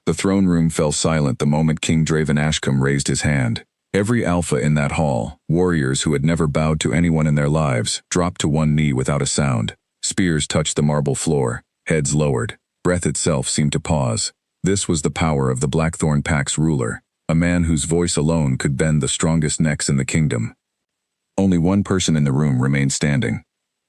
The throne room fell silent the moment King Draven Ashcombe raised his hand. Every alpha in that hall, warriors who had never bowed to anyone in their lives, dropped to one knee without a sound. Spears touched the marble floor, heads lowered. Breath itself seemed to pause. This was the power of the Blackthorn Pack's ruler, a man whose voice alone could bend the strongest necks in the kingdom. Only one person in the room remained standing.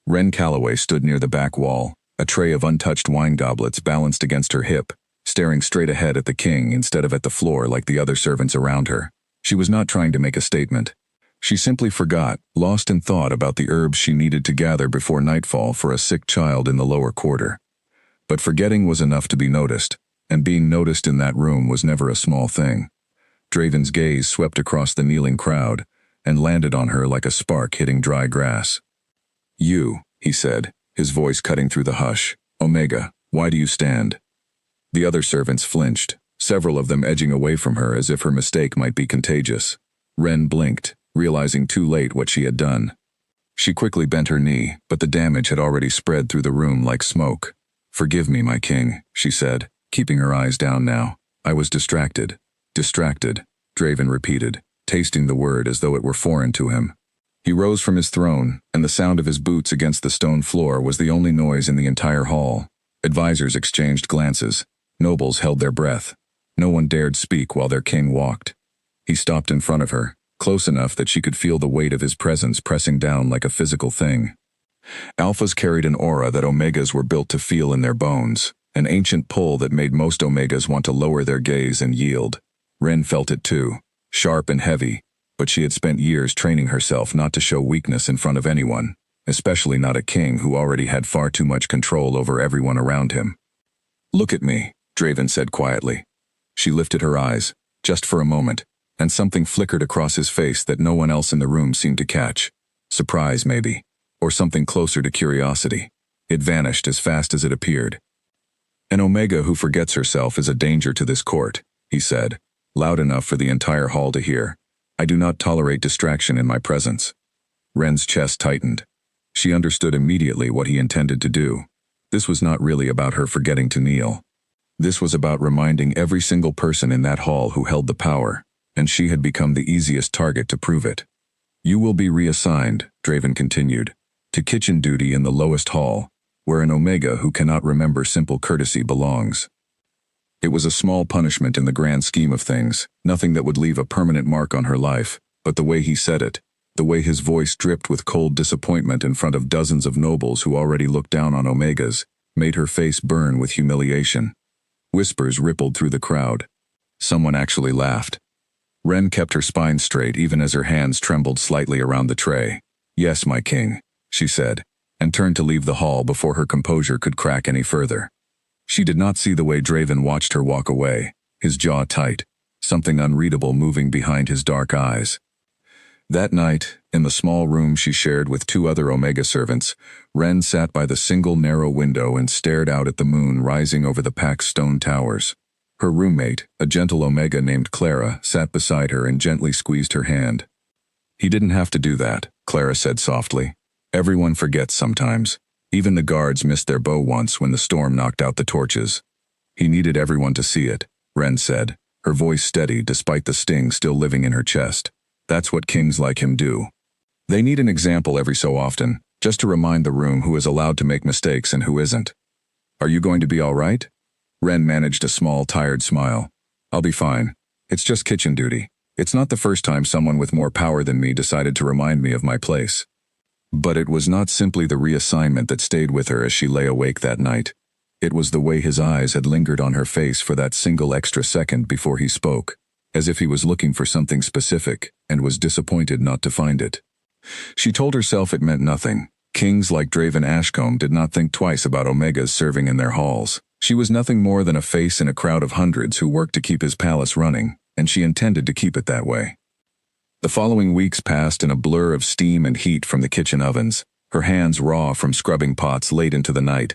Wren Calloway stood near the back wall, a tray of untouched wine goblets balanced against her hip, staring straight ahead at the king instead of at the floor like the other servants around her. She was not trying to make a statement. She simply forgot, lost in thought about the herbs she needed to gather before nightfall for a sick child in the lower quarter. But forgetting was enough to be noticed, and being noticed in that room was never a small thing. Draven's gaze swept across the kneeling crowd and landed on her like a spark hitting dry grass. "You," he said, his voice cutting through the hush. "Omega, why do you stand?" The other servants flinched, several of them edging away from her as if her mistake might be contagious. Wren blinked, realizing too late what she had done. She quickly bent her knee, but the damage had already spread through the room like smoke. "Forgive me, my king," she said, keeping her eyes down now. "I was distracted." "Distracted," Draven repeated, tasting the word as though it were foreign to him. He rose from his throne, and the sound of his boots against the stone floor was the only noise in the entire hall. Advisors exchanged glances. Nobles held their breath. No one dared speak while their king walked. He stopped in front of her, close enough that she could feel the weight of his presence pressing down like a physical thing. Alphas carried an aura that Omegas were built to feel in their bones, an ancient pull that made most Omegas want to lower their gaze and yield. Wren felt it too, sharp and heavy, but she had spent years training herself not to show weakness in front of anyone, especially not a king who already had far too much control over everyone around him. "Look at me," Draven said quietly. She lifted her eyes, just for a moment, and something flickered across his face that no one else in the room seemed to catch. Surprise, maybe, or something closer to curiosity. It vanished as fast as it appeared. "An Omega who forgets herself is a danger to this court," he said, loud enough for the entire hall to hear. "I do not tolerate distraction in my presence." Wren's chest tightened. She understood immediately what he intended to do. This was not really about her forgetting to kneel. This was about reminding every single person in that hall who held the power, and she had become the easiest target to prove it. "You will be reassigned," Draven continued, "to kitchen duty in the lowest hall, where an Omega who cannot remember simple courtesy belongs." It was a small punishment in the grand scheme of things, nothing that would leave a permanent mark on her life, but the way he said it, the way his voice dripped with cold disappointment in front of dozens of nobles who already looked down on Omegas, made her face burn with humiliation. Whispers rippled through the crowd. Someone actually laughed. Wren kept her spine straight even as her hands trembled slightly around the tray. "Yes, my king," she said, and turned to leave the hall before her composure could crack any further. She did not see the way Draven watched her walk away, his jaw tight, something unreadable moving behind his dark eyes. That night, in the small room she shared with two other Omega servants, Wren sat by the single narrow window and stared out at the moon rising over the packed stone towers. Her roommate, a gentle Omega named Clara, sat beside her and gently squeezed her hand. "He didn't have to do that," Clara said softly. "Everyone forgets sometimes. Even the guards missed their bow once when the storm knocked out the torches." "He needed everyone to see it," Wren said, her voice steady despite the sting still living in her chest. "That's what kings like him do. They need an example every so often, just to remind the room who is allowed to make mistakes and who isn't." "Are you going to be all right?" Wren managed a small, tired smile. "I'll be fine. It's just kitchen duty. It's not the first time someone with more power than me decided to remind me of my place." But it was not simply the reassignment that stayed with her as she lay awake that night. It was the way his eyes had lingered on her face for that single extra second before he spoke, as if he was looking for something specific and was disappointed not to find it. She told herself it meant nothing. Kings like Draven Ashcombe did not think twice about Omegas serving in their halls. She was nothing more than a face in a crowd of hundreds who worked to keep his palace running, and she intended to keep it that way. The following weeks passed in a blur of steam and heat from the kitchen ovens, her hands raw from scrubbing pots late into the night.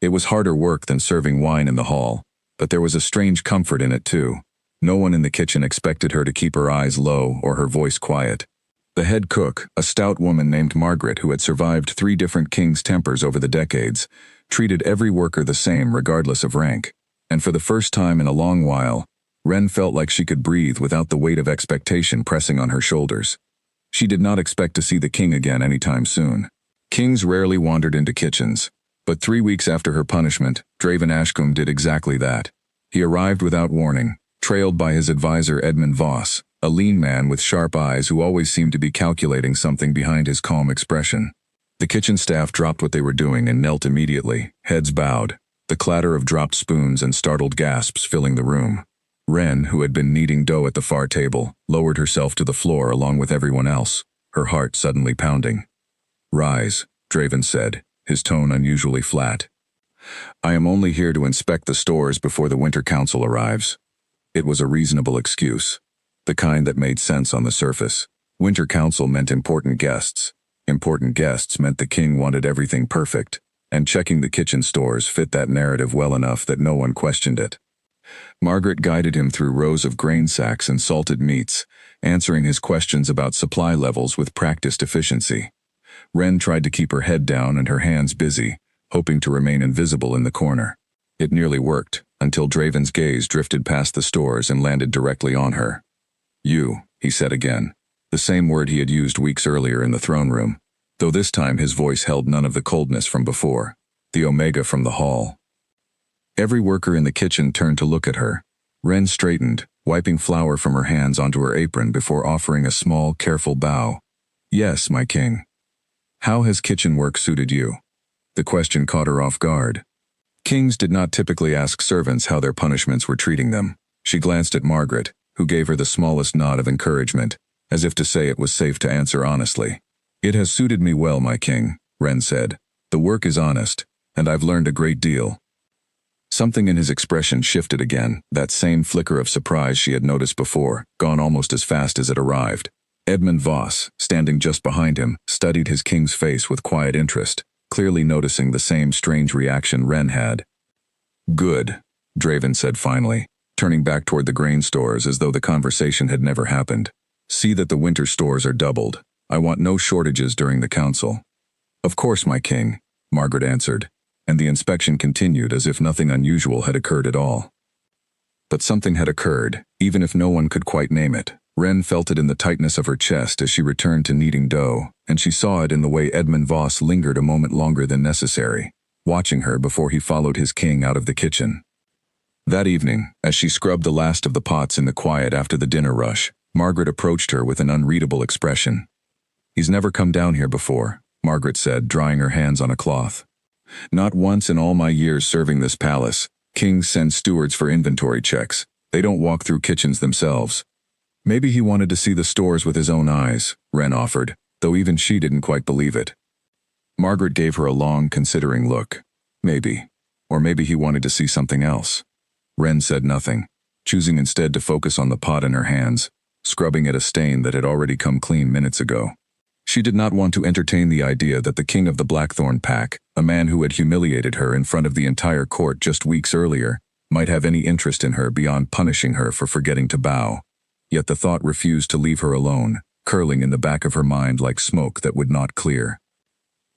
It was harder work than serving wine in the hall, but there was a strange comfort in it too. No one in the kitchen expected her to keep her eyes low or her voice quiet. The head cook, a stout woman named Margaret who had survived 3 different kings' tempers over the decades, treated every worker the same regardless of rank. And for the first time in a long while, Ren felt like she could breathe without the weight of expectation pressing on her shoulders. She did not expect to see the king again anytime soon. Kings rarely wandered into kitchens, but 3 weeks after her punishment, Draven Ashcombe did exactly that. He arrived without warning, trailed by his advisor Edmund Voss, a lean man with sharp eyes who always seemed to be calculating something behind his calm expression. The kitchen staff dropped what they were doing and knelt immediately, heads bowed, the clatter of dropped spoons and startled gasps filling the room. Ren, who had been kneading dough at the far table, lowered herself to the floor along with everyone else, her heart suddenly pounding. "Rise," Draven said, his tone unusually flat. "I am only here to inspect the stores before the Winter Council arrives." It was a reasonable excuse, the kind that made sense on the surface. Winter Council meant important guests. Important guests meant the king wanted everything perfect, and checking the kitchen stores fit that narrative well enough that no one questioned it. Margaret guided him through rows of grain sacks and salted meats, answering his questions about supply levels with practiced efficiency. Ren tried to keep her head down and her hands busy, hoping to remain invisible in the corner. It nearly worked, until Draven's gaze drifted past the stores and landed directly on her. "You," he said again, the same word he had used weeks earlier in the throne room, though this time his voice held none of the coldness from before. The Omega from the hall. Every worker in the kitchen turned to look at her. Ren straightened, wiping flour from her hands onto her apron before offering a small, careful bow. "Yes, my king." "How has kitchen work suited you?" The question caught her off guard. Kings did not typically ask servants how their punishments were treating them. She glanced at Margaret, who gave her the smallest nod of encouragement, as if to say it was safe to answer honestly. "It has suited me well, my king," Ren said. "The work is honest, and I've learned a great deal." Something in his expression shifted again, that same flicker of surprise she had noticed before, gone almost as fast as it arrived. Edmund Voss, standing just behind him, studied his king's face with quiet interest, clearly noticing the same strange reaction Ren had. "Good," Draven said finally, turning back toward the grain stores as though the conversation had never happened. "See that the winter stores are doubled. I want no shortages during the council." "Of course, my king," Margaret answered, and the inspection continued as if nothing unusual had occurred at all. But something had occurred, even if no one could quite name it. Ren felt it in the tightness of her chest as she returned to kneading dough, and she saw it in the way Edmund Voss lingered a moment longer than necessary, watching her before he followed his king out of the kitchen. That evening, as she scrubbed the last of the pots in the quiet after the dinner rush, Margaret approached her with an unreadable expression. "He's never come down here before," Margaret said, drying her hands on a cloth. "Not once in all my years serving this palace. Kings send stewards for inventory checks. They don't walk through kitchens themselves." "Maybe he wanted to see the stores with his own eyes," Ren offered, though even she didn't quite believe it. Margaret gave her a long, considering look. Maybe. Or maybe he wanted to see something else. Ren said nothing, choosing instead to focus on the pot in her hands, scrubbing at a stain that had already come clean minutes ago. She did not want to entertain the idea that the king of the Blackthorn Pack, a man who had humiliated her in front of the entire court just weeks earlier, might have any interest in her beyond punishing her for forgetting to bow. Yet the thought refused to leave her alone, curling in the back of her mind like smoke that would not clear.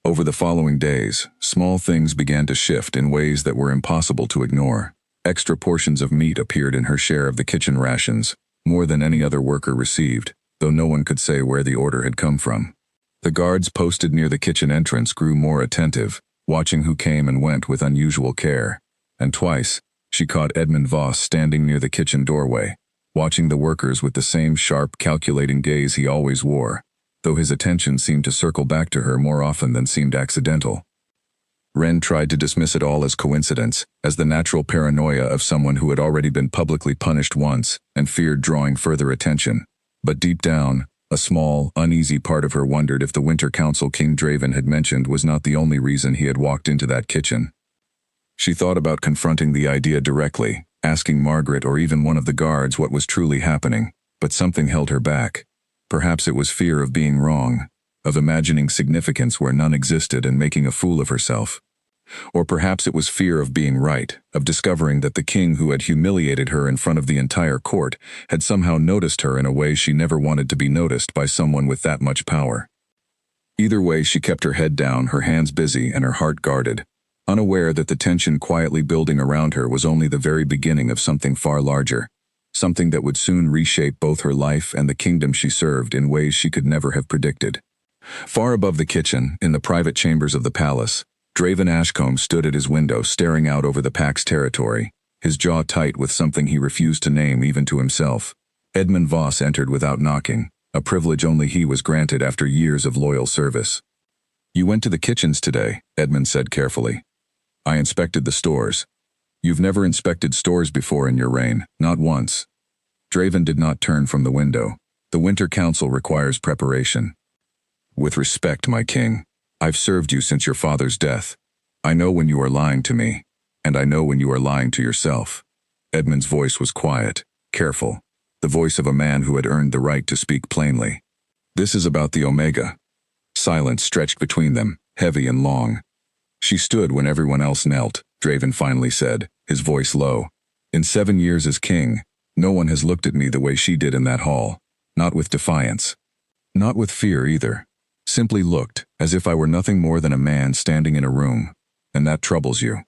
Over the following days, small things began to shift in ways that were impossible to ignore. Extra portions of meat appeared in her share of the kitchen rations, more than any other worker received, though no one could say where the order had come from. The guards posted near the kitchen entrance grew more attentive, watching who came and went with unusual care. And twice, she caught Edmund Voss standing near the kitchen doorway, watching the workers with the same sharp, calculating gaze he always wore, though his attention seemed to circle back to her more often than seemed accidental. Ren tried to dismiss it all as coincidence, as the natural paranoia of someone who had already been publicly punished once and feared drawing further attention. But deep down, a small, uneasy part of her wondered if the Winter Council King Draven had mentioned was not the only reason he had walked into that kitchen. She thought about confronting the idea directly, asking Margaret or even one of the guards what was truly happening, but something held her back. Perhaps it was fear of being wrong, of imagining significance where none existed and making a fool of herself. Or perhaps it was fear of being right, of discovering that the king who had humiliated her in front of the entire court had somehow noticed her in a way she never wanted to be noticed by someone with that much power. Either way, she kept her head down, her hands busy, and her heart guarded. unaware that the tension quietly building around her was only the very beginning of something far larger, something that would soon reshape both her life and the kingdom she served in ways she could never have predicted. Far above the kitchen, in the private chambers of the palace, Draven Ashcombe stood at his window staring out over the Pax territory, his jaw tight with something he refused to name even to himself. Edmund Voss entered without knocking, a privilege only he was granted after years of loyal service. "You went to the kitchens today," Edmund said carefully. "I inspected the stores." "You've never inspected stores before in your reign, not once." Draven did not turn from the window. "The Winter Council requires preparation." "With respect, my king, I've served you since your father's death. I know when you are lying to me, and I know when you are lying to yourself." Edmund's voice was quiet, careful, the voice of a man who had earned the right to speak plainly. "This is about the Omega." Silence stretched between them, heavy and long. "She stood when everyone else knelt," Draven finally said, his voice low. "In 7 years as king, no one has looked at me the way she did in that hall, not with defiance. Not with fear either. Simply looked, as if I were nothing more than a man standing in a room, and that troubles you.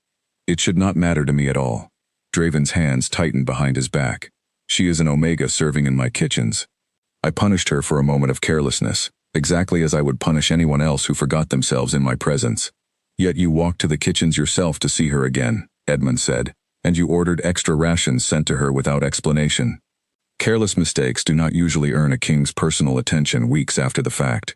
It should not matter to me at all." Draven's hands tightened behind his back. "She is an Omega serving in my kitchens. I punished her for a moment of carelessness, exactly as I would punish anyone else who forgot themselves in my presence. Yet you walked to the kitchens yourself to see her again," Edmund said, "and you ordered extra rations sent to her without explanation. Careless mistakes do not usually earn a king's personal attention weeks after the fact."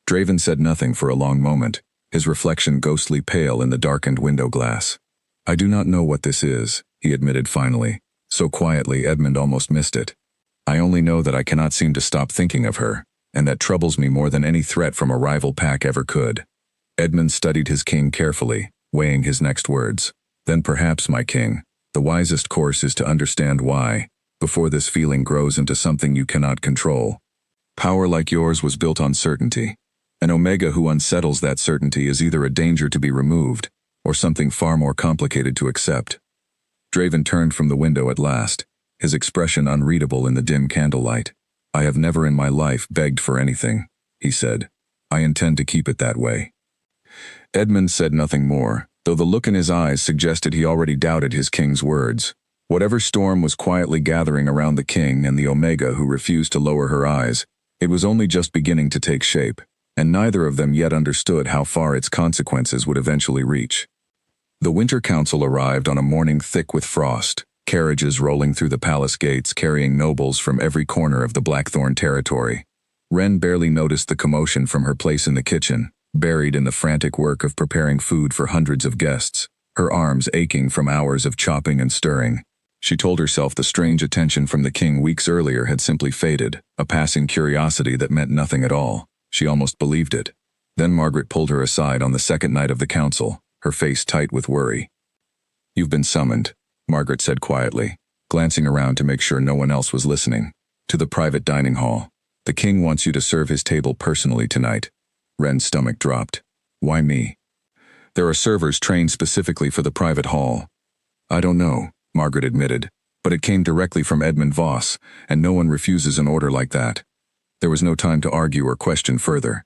Draven said nothing for a long moment, his reflection ghostly pale in the darkened window glass. "I do not know what this is," he admitted finally, so quietly Edmund almost missed it. "I only know that I cannot seem to stop thinking of her, and that troubles me more than any threat from a rival pack ever could." Edmund studied his king carefully, weighing his next words. "Then perhaps, my king, the wisest course is to understand why, before this feeling grows into something you cannot control. Power like yours was built on certainty. An Omega who unsettles that certainty is either a danger to be removed, or something far more complicated to accept." Draven turned from the window at last, his expression unreadable in the dim candlelight. "I have never in my life begged for anything," he said. "I intend to keep it that way." Edmund said nothing more, though the look in his eyes suggested he already doubted his king's words. Whatever storm was quietly gathering around the king and the Omega who refused to lower her eyes, it was only just beginning to take shape, and neither of them yet understood how far its consequences would eventually reach. The Winter Council arrived on a morning thick with frost, carriages rolling through the palace gates carrying nobles from every corner of the Blackthorn territory. Wren barely noticed the commotion from her place in the kitchen, buried in the frantic work of preparing food for hundreds of guests, her arms aching from hours of chopping and stirring. She told herself the strange attention from the king weeks earlier had simply faded, a passing curiosity that meant nothing at all. She almost believed it. Then Margaret pulled her aside on the second night of the council, her face tight with worry. "You've been summoned," Margaret said quietly, glancing around to make sure no one else was listening. "To the private dining hall. The king wants you to serve his table personally tonight." Wren's stomach dropped. "Why me?" "There are servers trained specifically for the private hall." "I don't know," Margaret admitted, "but it came directly from Edmund Voss, and no one refuses an order like that." There was no time to argue or question further.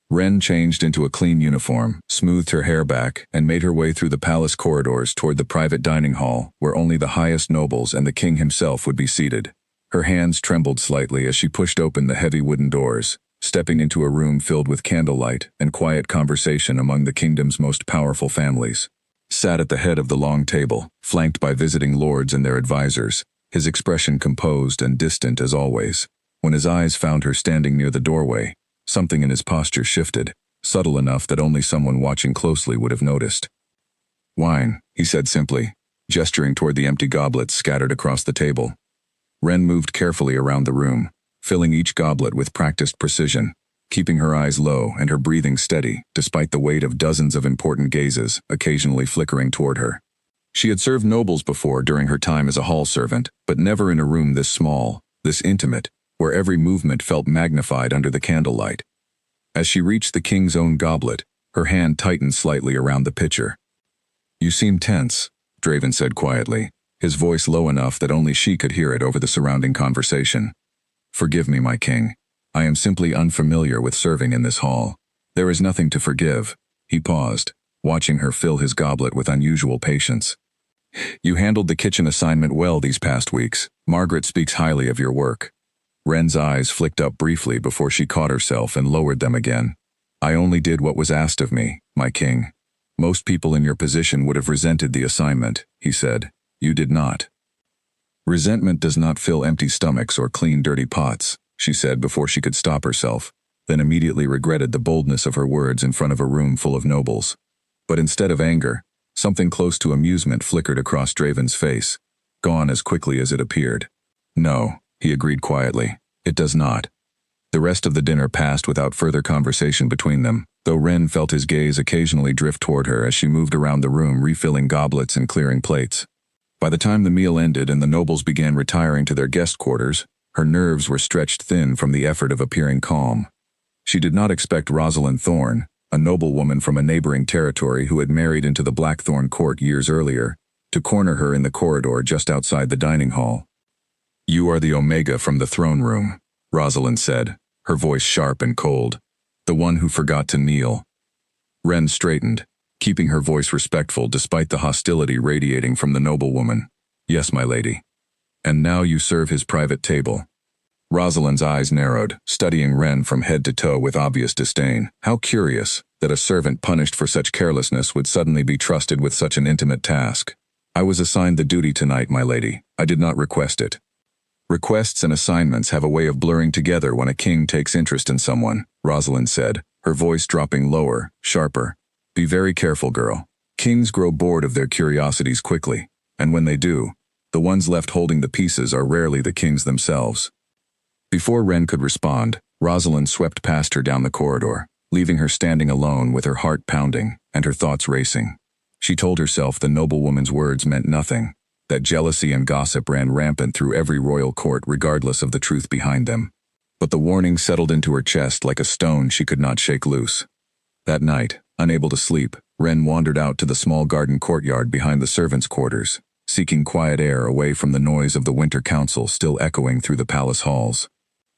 Wren changed into a clean uniform, smoothed her hair back, and made her way through the palace corridors toward the private dining hall, where only the highest nobles and the king himself would be seated. Her hands trembled slightly as she pushed open the heavy wooden doors, stepping into a room filled with candlelight and quiet conversation among the kingdom's most powerful families. Sat at the head of the long table, flanked by visiting lords and their advisors, his expression composed and distant as always. When his eyes found her standing near the doorway, something in his posture shifted, subtle enough that only someone watching closely would have noticed. "Wine," he said simply, gesturing toward the empty goblets scattered across the table. Wren moved carefully around the room, filling each goblet with practiced precision, keeping her eyes low and her breathing steady, despite the weight of dozens of important gazes occasionally flickering toward her. She had served nobles before during her time as a hall servant, but never in a room this small, this intimate, where every movement felt magnified under the candlelight. As she reached the king's own goblet, her hand tightened slightly around the pitcher. "You seem tense," Draven said quietly, his voice low enough that only she could hear it over the surrounding conversation. "Forgive me, my king. I am simply unfamiliar with serving in this hall." "There is nothing to forgive." He paused, watching her fill his goblet with unusual patience. You handled the kitchen assignment well these past weeks. Margaret speaks highly of your work. Wren's eyes flicked up briefly before she caught herself and lowered them again. I only did what was asked of me, my king. Most people in your position would have resented the assignment, he said. You did not. Resentment does not fill empty stomachs or clean dirty pots, she said before she could stop herself, then immediately regretted the boldness of her words in front of a room full of nobles. But instead of anger, something close to amusement flickered across Draven's face, gone as quickly as it appeared. No, he agreed quietly, it does not. The rest of the dinner passed without further conversation between them, though Wren felt his gaze occasionally drift toward her as she moved around the room refilling goblets and clearing plates. By the time the meal ended and the nobles began retiring to their guest quarters, her nerves were stretched thin from the effort of appearing calm. She did not expect Rosalind Thorne, a noblewoman from a neighboring territory who had married into the Blackthorn court years earlier, to corner her in the corridor just outside the dining hall. You are the Omega from the throne room, Rosalind said, her voice sharp and cold. The one who forgot to kneel. Wren straightened, keeping her voice respectful despite the hostility radiating from the noblewoman. Yes, my lady. And now you serve his private table. Rosalind's eyes narrowed, studying Wren from head to toe with obvious disdain. How curious that a servant punished for such carelessness would suddenly be trusted with such an intimate task. I was assigned the duty tonight, my lady. I did not request it. Requests and assignments have a way of blurring together when a king takes interest in someone, Rosalind said, her voice dropping lower, sharper. Be very careful, girl. Kings grow bored of their curiosities quickly, and when they do, the ones left holding the pieces are rarely the kings themselves. Before Wren could respond, Rosalind swept past her down the corridor, leaving her standing alone with her heart pounding and her thoughts racing. She told herself the noblewoman's words meant nothing, that jealousy and gossip ran rampant through every royal court regardless of the truth behind them. But the warning settled into her chest like a stone she could not shake loose. That night, unable to sleep, Wren wandered out to the small garden courtyard behind the servants' quarters, seeking quiet air away from the noise of the winter council still echoing through the palace halls.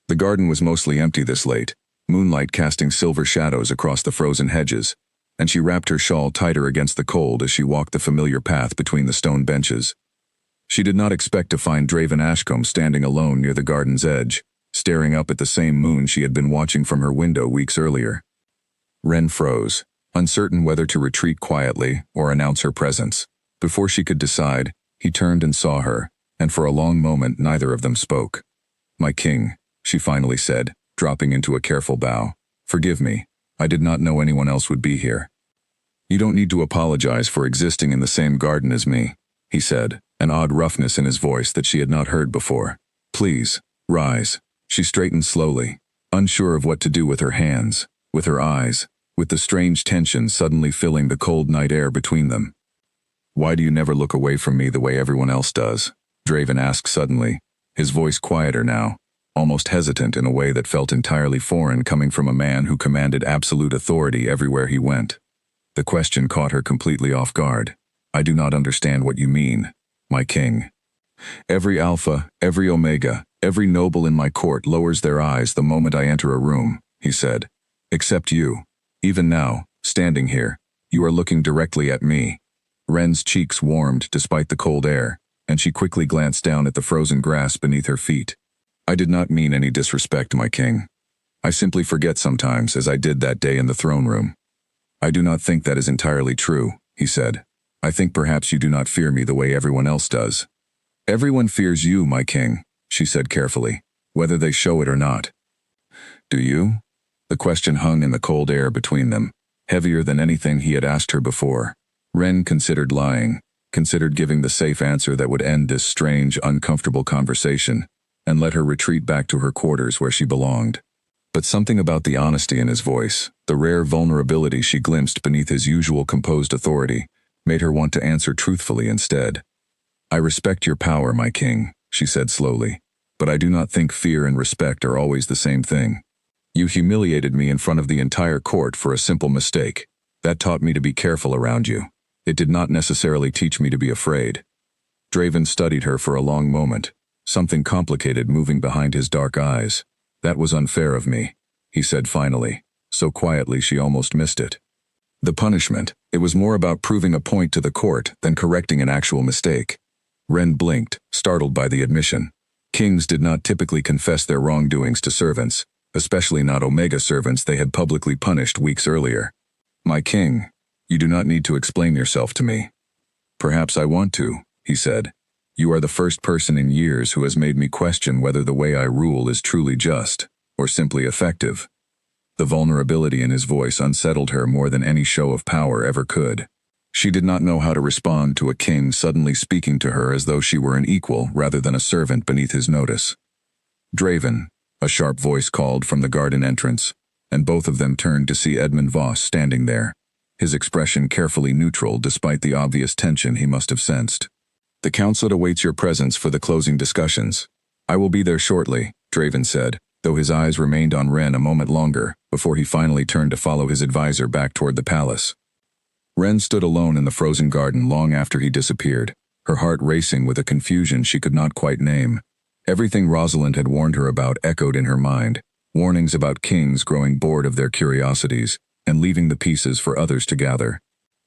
The garden was mostly empty this late, moonlight casting silver shadows across the frozen hedges, and she wrapped her shawl tighter against the cold as she walked the familiar path between the stone benches. She did not expect to find Draven Ashcombe standing alone near the garden's edge, staring up at the same moon she had been watching from her window weeks earlier. Wren froze, uncertain whether to retreat quietly or announce her presence. Before she could decide, he turned and saw her, and for a long moment neither of them spoke. My king, she finally said, dropping into a careful bow. Forgive me, I did not know anyone else would be here. You don't need to apologize for existing in the same garden as me, he said, an odd roughness in his voice that she had not heard before. Please, rise. She straightened slowly, unsure of what to do with her hands, with her eyes, with the strange tension suddenly filling the cold night air between them. Why do you never look away from me the way everyone else does? Draven asked suddenly, his voice quieter now, almost hesitant in a way that felt entirely foreign coming from a man who commanded absolute authority everywhere he went. The question caught her completely off guard. I do not understand what you mean, my king. Every alpha, every omega, every noble in my court lowers their eyes the moment I enter a room, he said. Except you. Even now, standing here, you are looking directly at me. Wren's cheeks warmed despite the cold air, and she quickly glanced down at the frozen grass beneath her feet. I did not mean any disrespect, my king. I simply forget sometimes, as I did that day in the throne room. I do not think that is entirely true, he said. I think perhaps you do not fear me the way everyone else does. Everyone fears you, my king, she said carefully, whether they show it or not. Do you? The question hung in the cold air between them, heavier than anything he had asked her before. Wren considered lying, considered giving the safe answer that would end this strange, uncomfortable conversation, and let her retreat back to her quarters where she belonged. But something about the honesty in his voice, the rare vulnerability she glimpsed beneath his usual composed authority, made her want to answer truthfully instead. I respect your power, my king, she said slowly, but I do not think fear and respect are always the same thing. You humiliated me in front of the entire court for a simple mistake. That taught me to be careful around you. It did not necessarily teach me to be afraid. Draven studied her for a long moment, something complicated moving behind his dark eyes. That was unfair of me, he said finally, so quietly she almost missed it. The punishment, it was more about proving a point to the court than correcting an actual mistake. Ren blinked, startled by the admission. Kings did not typically confess their wrongdoings to servants, especially not Omega servants they had publicly punished weeks earlier. "My king, you do not need to explain yourself to me." "Perhaps I want to," he said. "You are the first person in years who has made me question whether the way I rule is truly just, or simply effective." The vulnerability in his voice unsettled her more than any show of power ever could. She did not know how to respond to a king suddenly speaking to her as though she were an equal rather than a servant beneath his notice. "Draven," a sharp voice called from the garden entrance, and both of them turned to see Edmund Voss standing there, his expression carefully neutral despite the obvious tension he must have sensed. "The council awaits your presence for the closing discussions." "I will be there shortly," Draven said, though his eyes remained on Ren a moment longer before he finally turned to follow his advisor back toward the palace. Ren stood alone in the frozen garden long after he disappeared, her heart racing with a confusion she could not quite name. Everything Rosalind had warned her about echoed in her mind, warnings about kings growing bored of their curiosities and leaving the pieces for others to gather.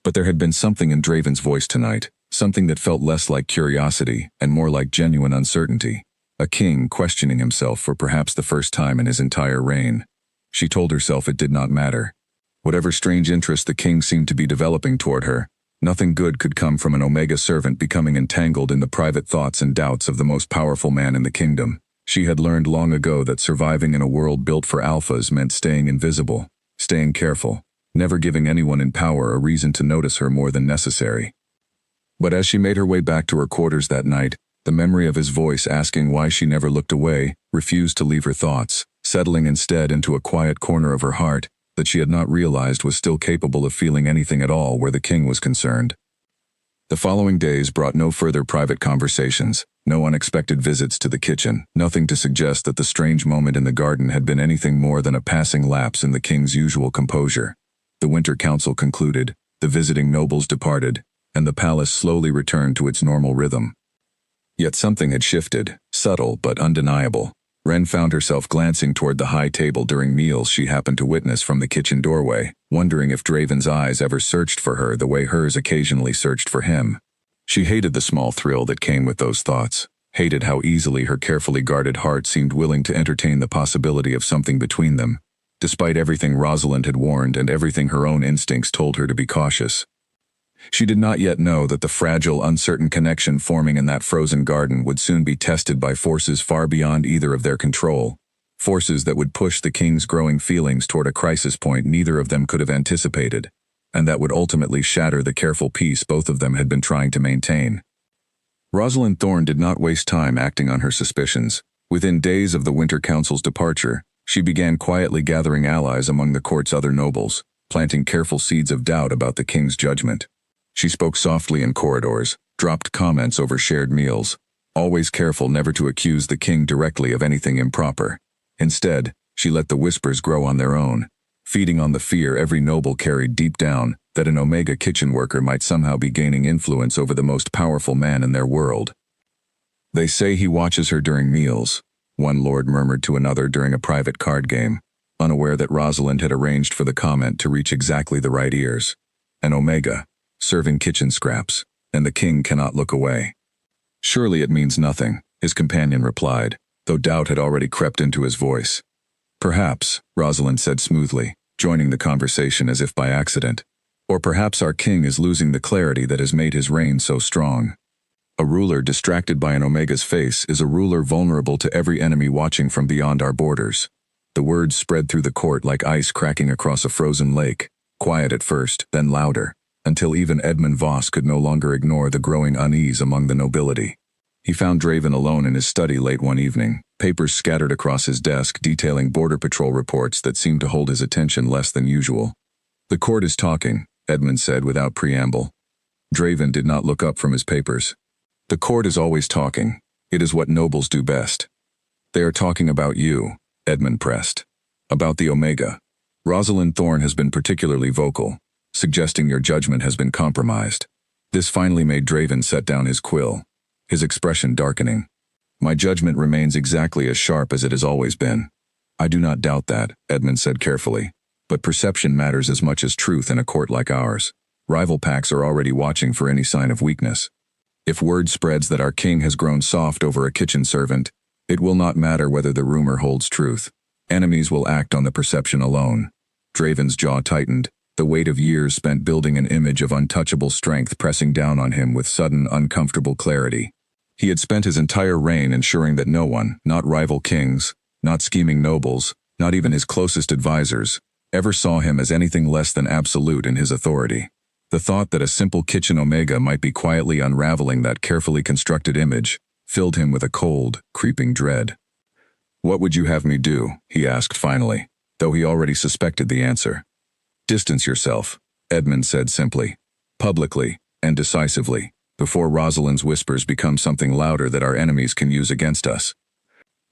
But there had been something in Draven's voice tonight, something that felt less like curiosity and more like genuine uncertainty. A king questioning himself for perhaps the first time in his entire reign. She told herself it did not matter. Whatever strange interest the king seemed to be developing toward her, nothing good could come from an Omega servant becoming entangled in the private thoughts and doubts of the most powerful man in the kingdom. She had learned long ago that surviving in a world built for alphas meant staying invisible, staying careful, never giving anyone in power a reason to notice her more than necessary. But as she made her way back to her quarters that night, the memory of his voice asking why she never looked away refused to leave her thoughts, settling instead into a quiet corner of her heart that she had not realized was still capable of feeling anything at all where the king was concerned. The following days brought no further private conversations, no unexpected visits to the kitchen, nothing to suggest that the strange moment in the garden had been anything more than a passing lapse in the king's usual composure. The winter council concluded, the visiting nobles departed, and the palace slowly returned to its normal rhythm. Yet something had shifted, subtle but undeniable. Ren found herself glancing toward the high table during meals she happened to witness from the kitchen doorway, wondering if Draven's eyes ever searched for her the way hers occasionally searched for him. She hated the small thrill that came with those thoughts, hated how easily her carefully guarded heart seemed willing to entertain the possibility of something between them, despite everything Rosalind had warned and everything her own instincts told her to be cautious. She did not yet know that the fragile, uncertain connection forming in that frozen garden would soon be tested by forces far beyond either of their control, forces that would push the king's growing feelings toward a crisis point neither of them could have anticipated, and that would ultimately shatter the careful peace both of them had been trying to maintain. Rosalind Thorne did not waste time acting on her suspicions. Within days of the Winter Council's departure, she began quietly gathering allies among the court's other nobles, planting careful seeds of doubt about the king's judgment. She spoke softly in corridors, dropped comments over shared meals, always careful never to accuse the king directly of anything improper. Instead, she let the whispers grow on their own, feeding on the fear every noble carried deep down that an Omega kitchen worker might somehow be gaining influence over the most powerful man in their world. "They say he watches her during meals," one lord murmured to another during a private card game, unaware that Rosalind had arranged for the comment to reach exactly the right ears. An Omega, serving kitchen scraps, and the king cannot look away. "Surely it means nothing," his companion replied, though doubt had already crept into his voice. "Perhaps," Rosalind said smoothly, joining the conversation as if by accident. "Or perhaps our king is losing the clarity that has made his reign so strong. A ruler distracted by an Omega's face is a ruler vulnerable to every enemy watching from beyond our borders." The words spread through the court like ice cracking across a frozen lake, quiet at first, then louder, until even Edmund Voss could no longer ignore the growing unease among the nobility. He found Draven alone in his study late one evening, papers scattered across his desk detailing border patrol reports that seemed to hold his attention less than usual. "The court is talking," Edmund said without preamble. Draven did not look up from his papers. "The court is always talking. It is what nobles do best." "They are talking about you," Edmund pressed. "About the Omega. Rosalind Thorne has been particularly vocal, suggesting your judgment has been compromised." This finally made Draven set down his quill, his expression darkening. "My judgment remains exactly as sharp as it has always been." "I do not doubt that," Edmund said carefully. But perception matters as much as truth in a court like ours. Rival packs are already watching for any sign of weakness. If word spreads that our king has grown soft over a kitchen servant, it will not matter whether the rumor holds truth. Enemies will act on the perception alone. Draven's jaw tightened, the weight of years spent building an image of untouchable strength pressing down on him with sudden, uncomfortable clarity. He had spent his entire reign ensuring that no one, not rival kings, not scheming nobles, not even his closest advisors, ever saw him as anything less than absolute in his authority. The thought that a simple kitchen Omega might be quietly unraveling that carefully constructed image filled him with a cold, creeping dread. "What would you have me do?" he asked finally, though he already suspected the answer. "Distance yourself," Edmund said simply, publicly and decisively, before Rosalind's whispers become something louder that our enemies can use against us.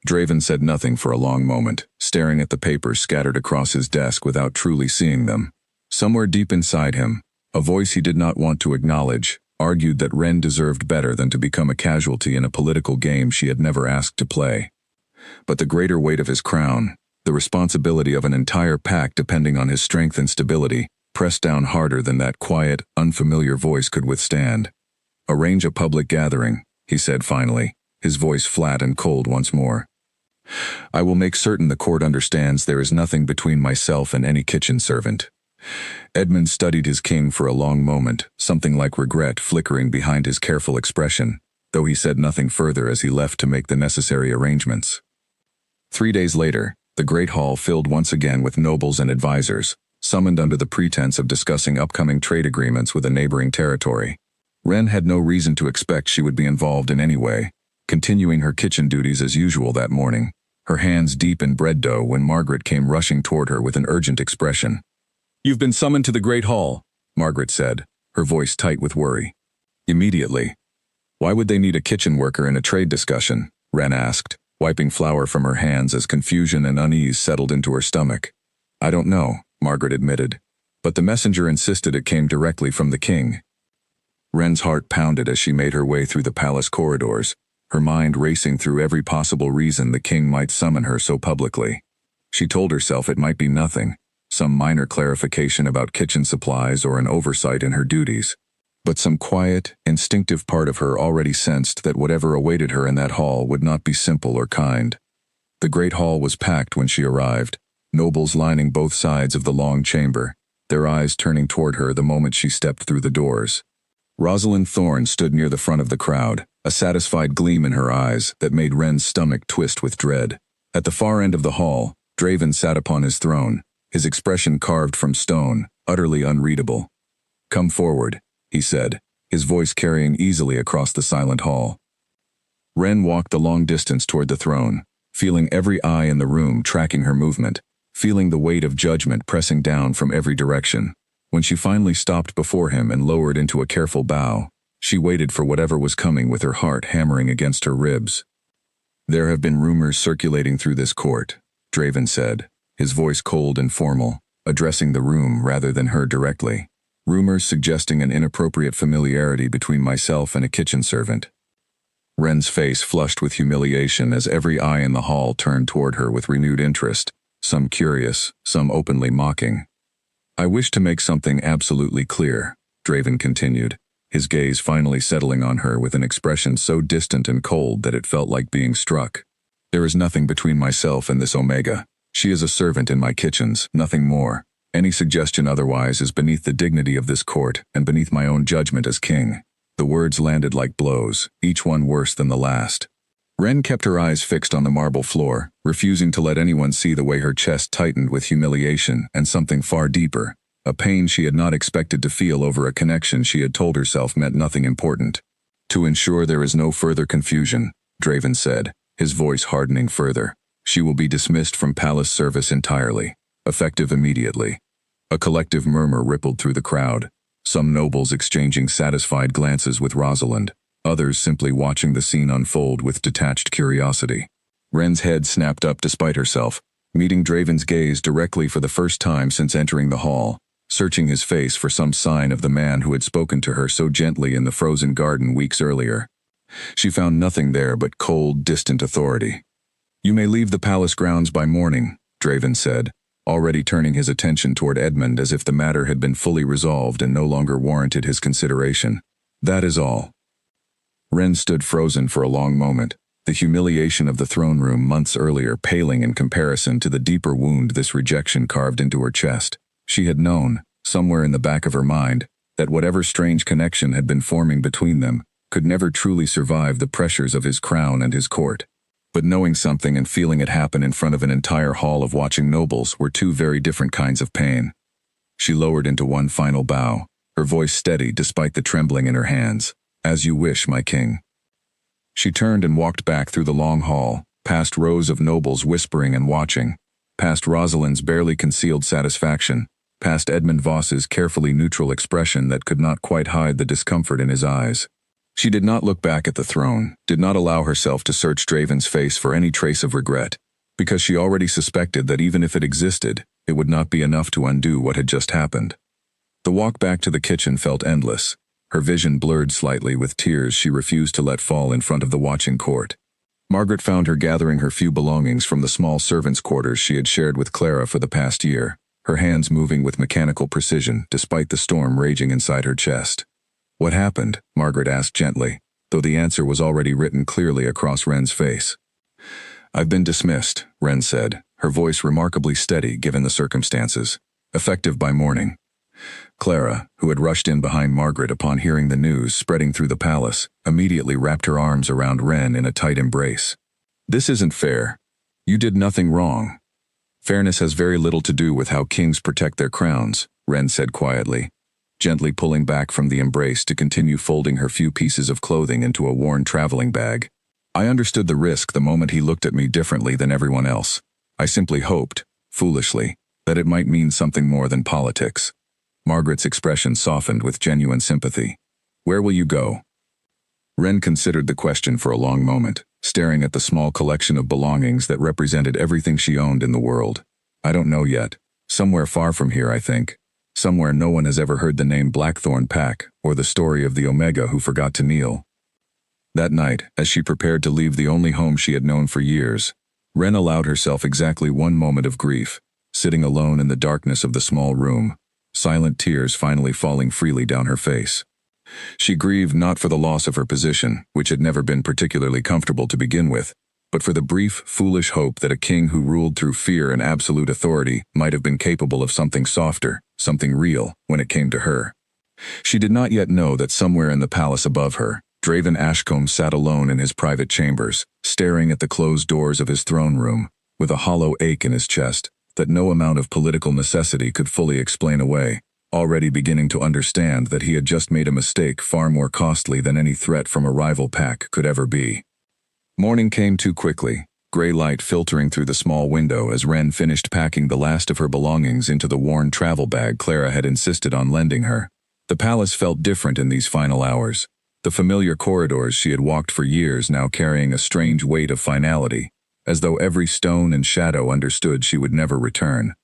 Draven said nothing for a long moment, staring at the papers scattered across his desk without truly seeing them. Somewhere deep inside him, a voice he did not want to acknowledge argued that Ren deserved better than to become a casualty in a political game she had never asked to play. But the greater weight of his crown, the responsibility of an entire pack depending on his strength and stability, pressed down harder than that quiet, unfamiliar voice could withstand. "Arrange a public gathering," he said finally, his voice flat and cold once more. "I will make certain the court understands there is nothing between myself and any kitchen servant." Edmund studied his king for a long moment, something like regret flickering behind his careful expression, though he said nothing further as he left to make the necessary arrangements. 3 days later, the great hall filled once again with nobles and advisors, summoned under the pretense of discussing upcoming trade agreements with a neighboring territory. Ren had no reason to expect she would be involved in any way, continuing her kitchen duties as usual that morning, her hands deep in bread dough when Margaret came rushing toward her with an urgent expression. "You've been summoned to the Great Hall," Margaret said, her voice tight with worry. "Immediately." "Why would they need a kitchen worker in a trade discussion?" Ren asked, wiping flour from her hands as confusion and unease settled into her stomach. "I don't know," Margaret admitted, "but the messenger insisted it came directly from the king." Ren's heart pounded as she made her way through the palace corridors, her mind racing through every possible reason the king might summon her so publicly. She told herself it might be nothing, some minor clarification about kitchen supplies or an oversight in her duties. But some quiet, instinctive part of her already sensed that whatever awaited her in that hall would not be simple or kind. The great hall was packed when she arrived, nobles lining both sides of the long chamber, their eyes turning toward her the moment she stepped through the doors. Rosalind Thorne stood near the front of the crowd, a satisfied gleam in her eyes that made Ren's stomach twist with dread. At the far end of the hall, Draven sat upon his throne, his expression carved from stone, utterly unreadable. "Come forward," he said, his voice carrying easily across the silent hall. Ren walked the long distance toward the throne, feeling every eye in the room tracking her movement, feeling the weight of judgment pressing down from every direction. When she finally stopped before him and lowered into a careful bow, she waited for whatever was coming with her heart hammering against her ribs. "There have been rumors circulating through this court," Draven said, his voice cold and formal, addressing the room rather than her directly. "Rumors suggesting an inappropriate familiarity between myself and a kitchen servant." Ren's face flushed with humiliation as every eye in the hall turned toward her with renewed interest, some curious, some openly mocking. "I wish to make something absolutely clear," Draven continued, his gaze finally settling on her with an expression so distant and cold that it felt like being struck. "There is nothing between myself and this Omega. She is a servant in my kitchens, nothing more. Any suggestion otherwise is beneath the dignity of this court and beneath my own judgment as king." The words landed like blows, each one worse than the last. Ren kept her eyes fixed on the marble floor, refusing to let anyone see the way her chest tightened with humiliation and something far deeper, a pain she had not expected to feel over a connection she had told herself meant nothing important. "To ensure there is no further confusion," Draven said, his voice hardening further, "she will be dismissed from palace service entirely, effective immediately." A collective murmur rippled through the crowd, some nobles exchanging satisfied glances with Rosalind, others simply watching the scene unfold with detached curiosity. Ren's head snapped up despite herself, meeting Draven's gaze directly for the first time since entering the hall, searching his face for some sign of the man who had spoken to her so gently in the frozen garden weeks earlier. She found nothing there but cold, distant authority. "You may leave the palace grounds by morning," Draven said, already turning his attention toward Edmund as if the matter had been fully resolved and no longer warranted his consideration. "That is all." Ren stood frozen for a long moment, the humiliation of the throne room months earlier paling in comparison to the deeper wound this rejection carved into her chest. She had known, somewhere in the back of her mind, that whatever strange connection had been forming between them could never truly survive the pressures of his crown and his court. But knowing something and feeling it happen in front of an entire hall of watching nobles were two very different kinds of pain. She lowered into one final bow, her voice steady despite the trembling in her hands. "As you wish, my king." She turned and walked back through the long hall, past rows of nobles whispering and watching, past Rosalind's barely concealed satisfaction, past Edmund Voss's carefully neutral expression that could not quite hide the discomfort in his eyes. She did not look back at the throne, did not allow herself to search Draven's face for any trace of regret, because she already suspected that even if it existed, it would not be enough to undo what had just happened. The walk back to the kitchen felt endless, her vision blurred slightly with tears she refused to let fall in front of the watching court. Margaret found her gathering her few belongings from the small servants' quarters she had shared with Clara for the past year, her hands moving with mechanical precision despite the storm raging inside her chest. "What happened?" Margaret asked gently, though the answer was already written clearly across Ren's face. "I've been dismissed," Ren said, her voice remarkably steady given the circumstances. "Effective by morning." Clara, who had rushed in behind Margaret upon hearing the news spreading through the palace, immediately wrapped her arms around Ren in a tight embrace. "This isn't fair. You did nothing wrong." "Fairness has very little to do with how kings protect their crowns," Ren said quietly, gently pulling back from the embrace to continue folding her few pieces of clothing into a worn traveling bag. "I understood the risk the moment he looked at me differently than everyone else. I simply hoped, foolishly, that it might mean something more than politics." Margaret's expression softened with genuine sympathy. "Where will you go?" Ren considered the question for a long moment, staring at the small collection of belongings that represented everything she owned in the world. "I don't know yet. Somewhere far from here, I think. Somewhere no one has ever heard the name Blackthorn Pack or the story of the Omega who forgot to kneel." That night, as she prepared to leave the only home she had known for years, Ren allowed herself exactly one moment of grief, sitting alone in the darkness of the small room, silent tears finally falling freely down her face. She grieved not for the loss of her position, which had never been particularly comfortable to begin with, but for the brief, foolish hope that a king who ruled through fear and absolute authority might have been capable of something softer, something real, when it came to her. She did not yet know that somewhere in the palace above her, Draven Ashcombe sat alone in his private chambers, staring at the closed doors of his throne room, with a hollow ache in his chest that no amount of political necessity could fully explain away, already beginning to understand that he had just made a mistake far more costly than any threat from a rival pack could ever be. Morning came too quickly, gray light filtering through the small window as Ren finished packing the last of her belongings into the worn travel bag Clara had insisted on lending her. The palace felt different in these final hours, the familiar corridors she had walked for years now carrying a strange weight of finality, as though every stone and shadow understood she would never return.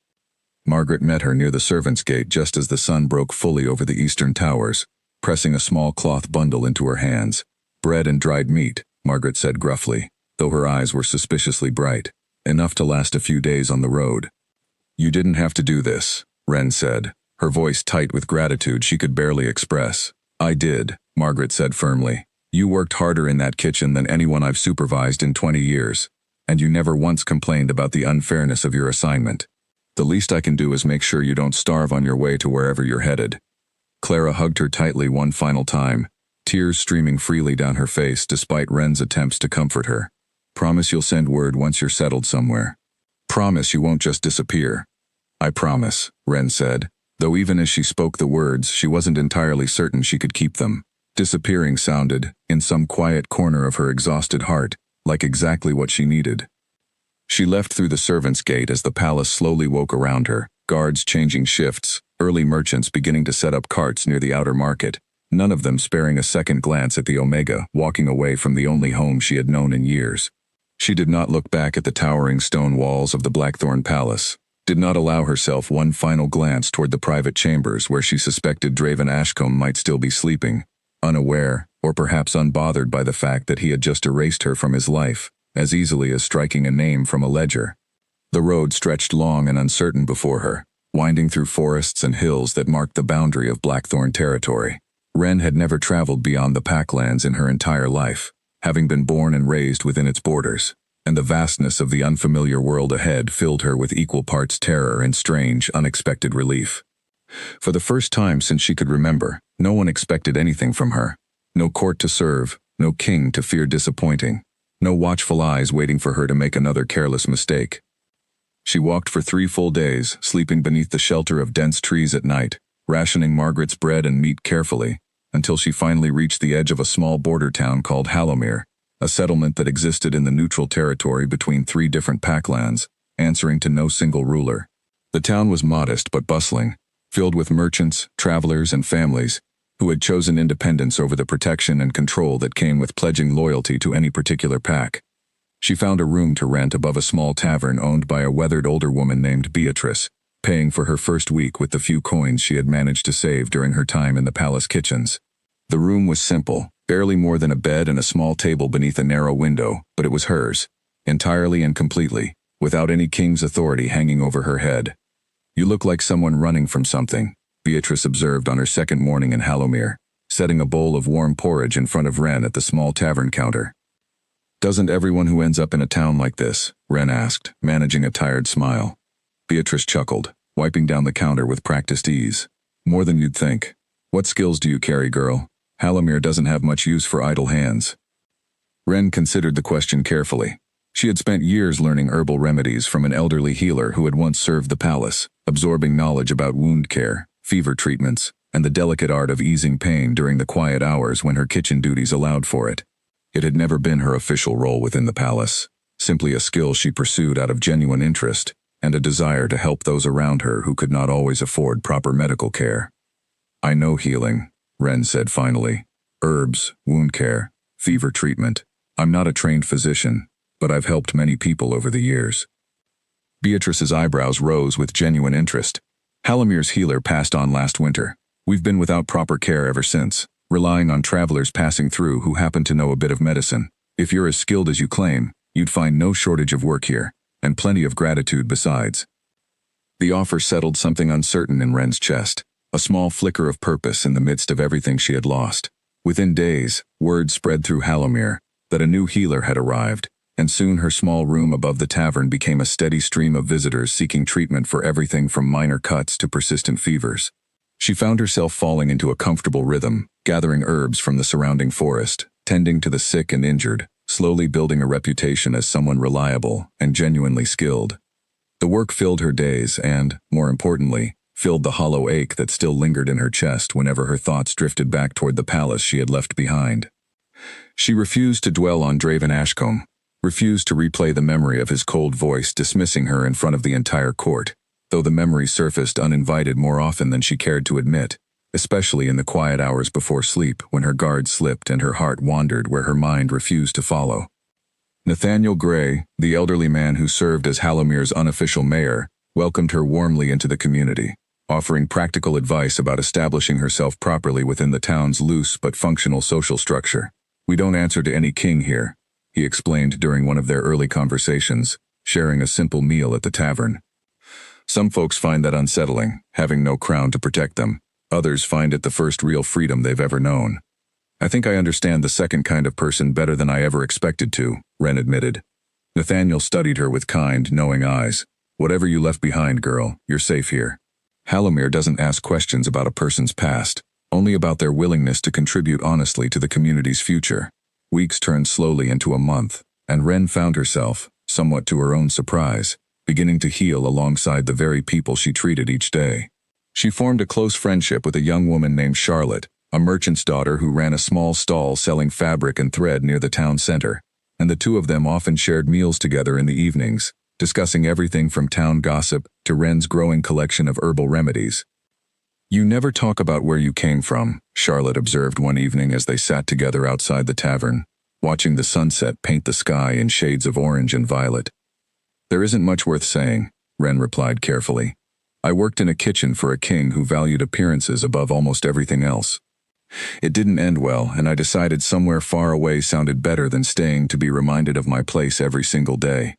Margaret met her near the servants' gate just as the sun broke fully over the eastern towers, pressing a small cloth bundle into her hands. "Bread and dried meat," Margaret said gruffly, though her eyes were suspiciously bright, "enough to last a few days on the road." "You didn't have to do this," Ren said, her voice tight with gratitude she could barely express. "I did," Margaret said firmly. "You worked harder in that kitchen than anyone I've supervised in 20 years. And you never once complained about the unfairness of your assignment. The least I can do is make sure you don't starve on your way to wherever you're headed." Clara hugged her tightly one final time, tears streaming freely down her face despite Ren's attempts to comfort her. "Promise you'll send word once you're settled somewhere. Promise you won't just disappear." "I promise," Ren said, though even as she spoke the words, she wasn't entirely certain she could keep them. Disappearing sounded, in some quiet corner of her exhausted heart, like exactly what she needed. She left through the servants' gate as the palace slowly woke around her, guards changing shifts, early merchants beginning to set up carts near the outer market, none of them sparing a second glance at the Omega, walking away from the only home she had known in years. She did not look back at the towering stone walls of the Blackthorn Palace, did not allow herself one final glance toward the private chambers where she suspected Draven Ashcombe might still be sleeping, unaware, or perhaps unbothered by the fact that he had just erased her from his life, as easily as striking a name from a ledger. The road stretched long and uncertain before her, winding through forests and hills that marked the boundary of Blackthorn territory. Wren had never traveled beyond the Packlands in her entire life, having been born and raised within its borders, and the vastness of the unfamiliar world ahead filled her with equal parts terror and strange, unexpected relief. For the first time since she could remember, no one expected anything from her. No court to serve, no king to fear disappointing, no watchful eyes waiting for her to make another careless mistake. She walked for 3 full days, sleeping beneath the shelter of dense trees at night, rationing Margaret's bread and meat carefully, until she finally reached the edge of a small border town called Hallowmere, a settlement that existed in the neutral territory between 3 different Packlands, answering to no single ruler. The town was modest but bustling, filled with merchants, travelers, and families who had chosen independence over the protection and control that came with pledging loyalty to any particular pack. She found a room to rent above a small tavern owned by a weathered older woman named Beatrice, paying for her first week with the few coins she had managed to save during her time in the palace kitchens. The room was simple, barely more than a bed and a small table beneath a narrow window, but it was hers, entirely and completely, without any king's authority hanging over her head. "You look like someone running from something," Beatrice observed on her second morning in Hallowmere, setting a bowl of warm porridge in front of Wren at the small tavern counter. "Doesn't everyone who ends up in a town like this?" Wren asked, managing a tired smile. Beatrice chuckled, wiping down the counter with practiced ease. "More than you'd think. What skills do you carry, girl? Hallowmere doesn't have much use for idle hands." Wren considered the question carefully. She had spent years learning herbal remedies from an elderly healer who had once served the palace, absorbing knowledge about wound care, fever treatments, and the delicate art of easing pain during the quiet hours when her kitchen duties allowed for it. It had never been her official role within the palace, simply a skill she pursued out of genuine interest and a desire to help those around her who could not always afford proper medical care. "I know healing," Wren said finally. "Herbs, wound care, fever treatment. I'm not a trained physician, but I've helped many people over the years." Beatrice's eyebrows rose with genuine interest. "Hallomere's healer passed on last winter. We've been without proper care ever since, relying on travelers passing through who happen to know a bit of medicine. If you're as skilled as you claim, you'd find no shortage of work here, and plenty of gratitude besides." The offer settled something uncertain in Wren's chest, a small flicker of purpose in the midst of everything she had lost. Within days, word spread through Hallowmere that a new healer had arrived, and soon her small room above the tavern became a steady stream of visitors seeking treatment for everything from minor cuts to persistent fevers. She found herself falling into a comfortable rhythm, gathering herbs from the surrounding forest, tending to the sick and injured, slowly building a reputation as someone reliable and genuinely skilled. The work filled her days and, more importantly, filled the hollow ache that still lingered in her chest whenever her thoughts drifted back toward the palace she had left behind. She refused to dwell on Draven Ashcombe, refused to replay the memory of his cold voice dismissing her in front of the entire court, though the memory surfaced uninvited more often than she cared to admit, especially in the quiet hours before sleep when her guard slipped and her heart wandered where her mind refused to follow. Nathaniel Gray, the elderly man who served as Hallomere's unofficial mayor, welcomed her warmly into the community, offering practical advice about establishing herself properly within the town's loose but functional social structure. "We don't answer to any king here," he explained during one of their early conversations, sharing a simple meal at the tavern. "Some folks find that unsettling, having no crown to protect them. Others find it the first real freedom they've ever known. I think I understand the second kind of person better than I ever expected to," Wren admitted. Nathaniel studied her with kind, knowing eyes. "Whatever you left behind, girl, you're safe here. Hallowmere doesn't ask questions about a person's past, only about their willingness to contribute honestly to the community's future." Weeks turned slowly into a month, and Wren found herself, somewhat to her own surprise, beginning to heal alongside the very people she treated each day. She formed a close friendship with a young woman named Charlotte, a merchant's daughter who ran a small stall selling fabric and thread near the town center, and the two of them often shared meals together in the evenings, discussing everything from town gossip to Wren's growing collection of herbal remedies. "You never talk about where you came from," Charlotte observed one evening as they sat together outside the tavern, watching the sunset paint the sky in shades of orange and violet. "There isn't much worth saying," Wren replied carefully. "I worked in a kitchen for a king who valued appearances above almost everything else. It didn't end well, and I decided somewhere far away sounded better than staying to be reminded of my place every single day."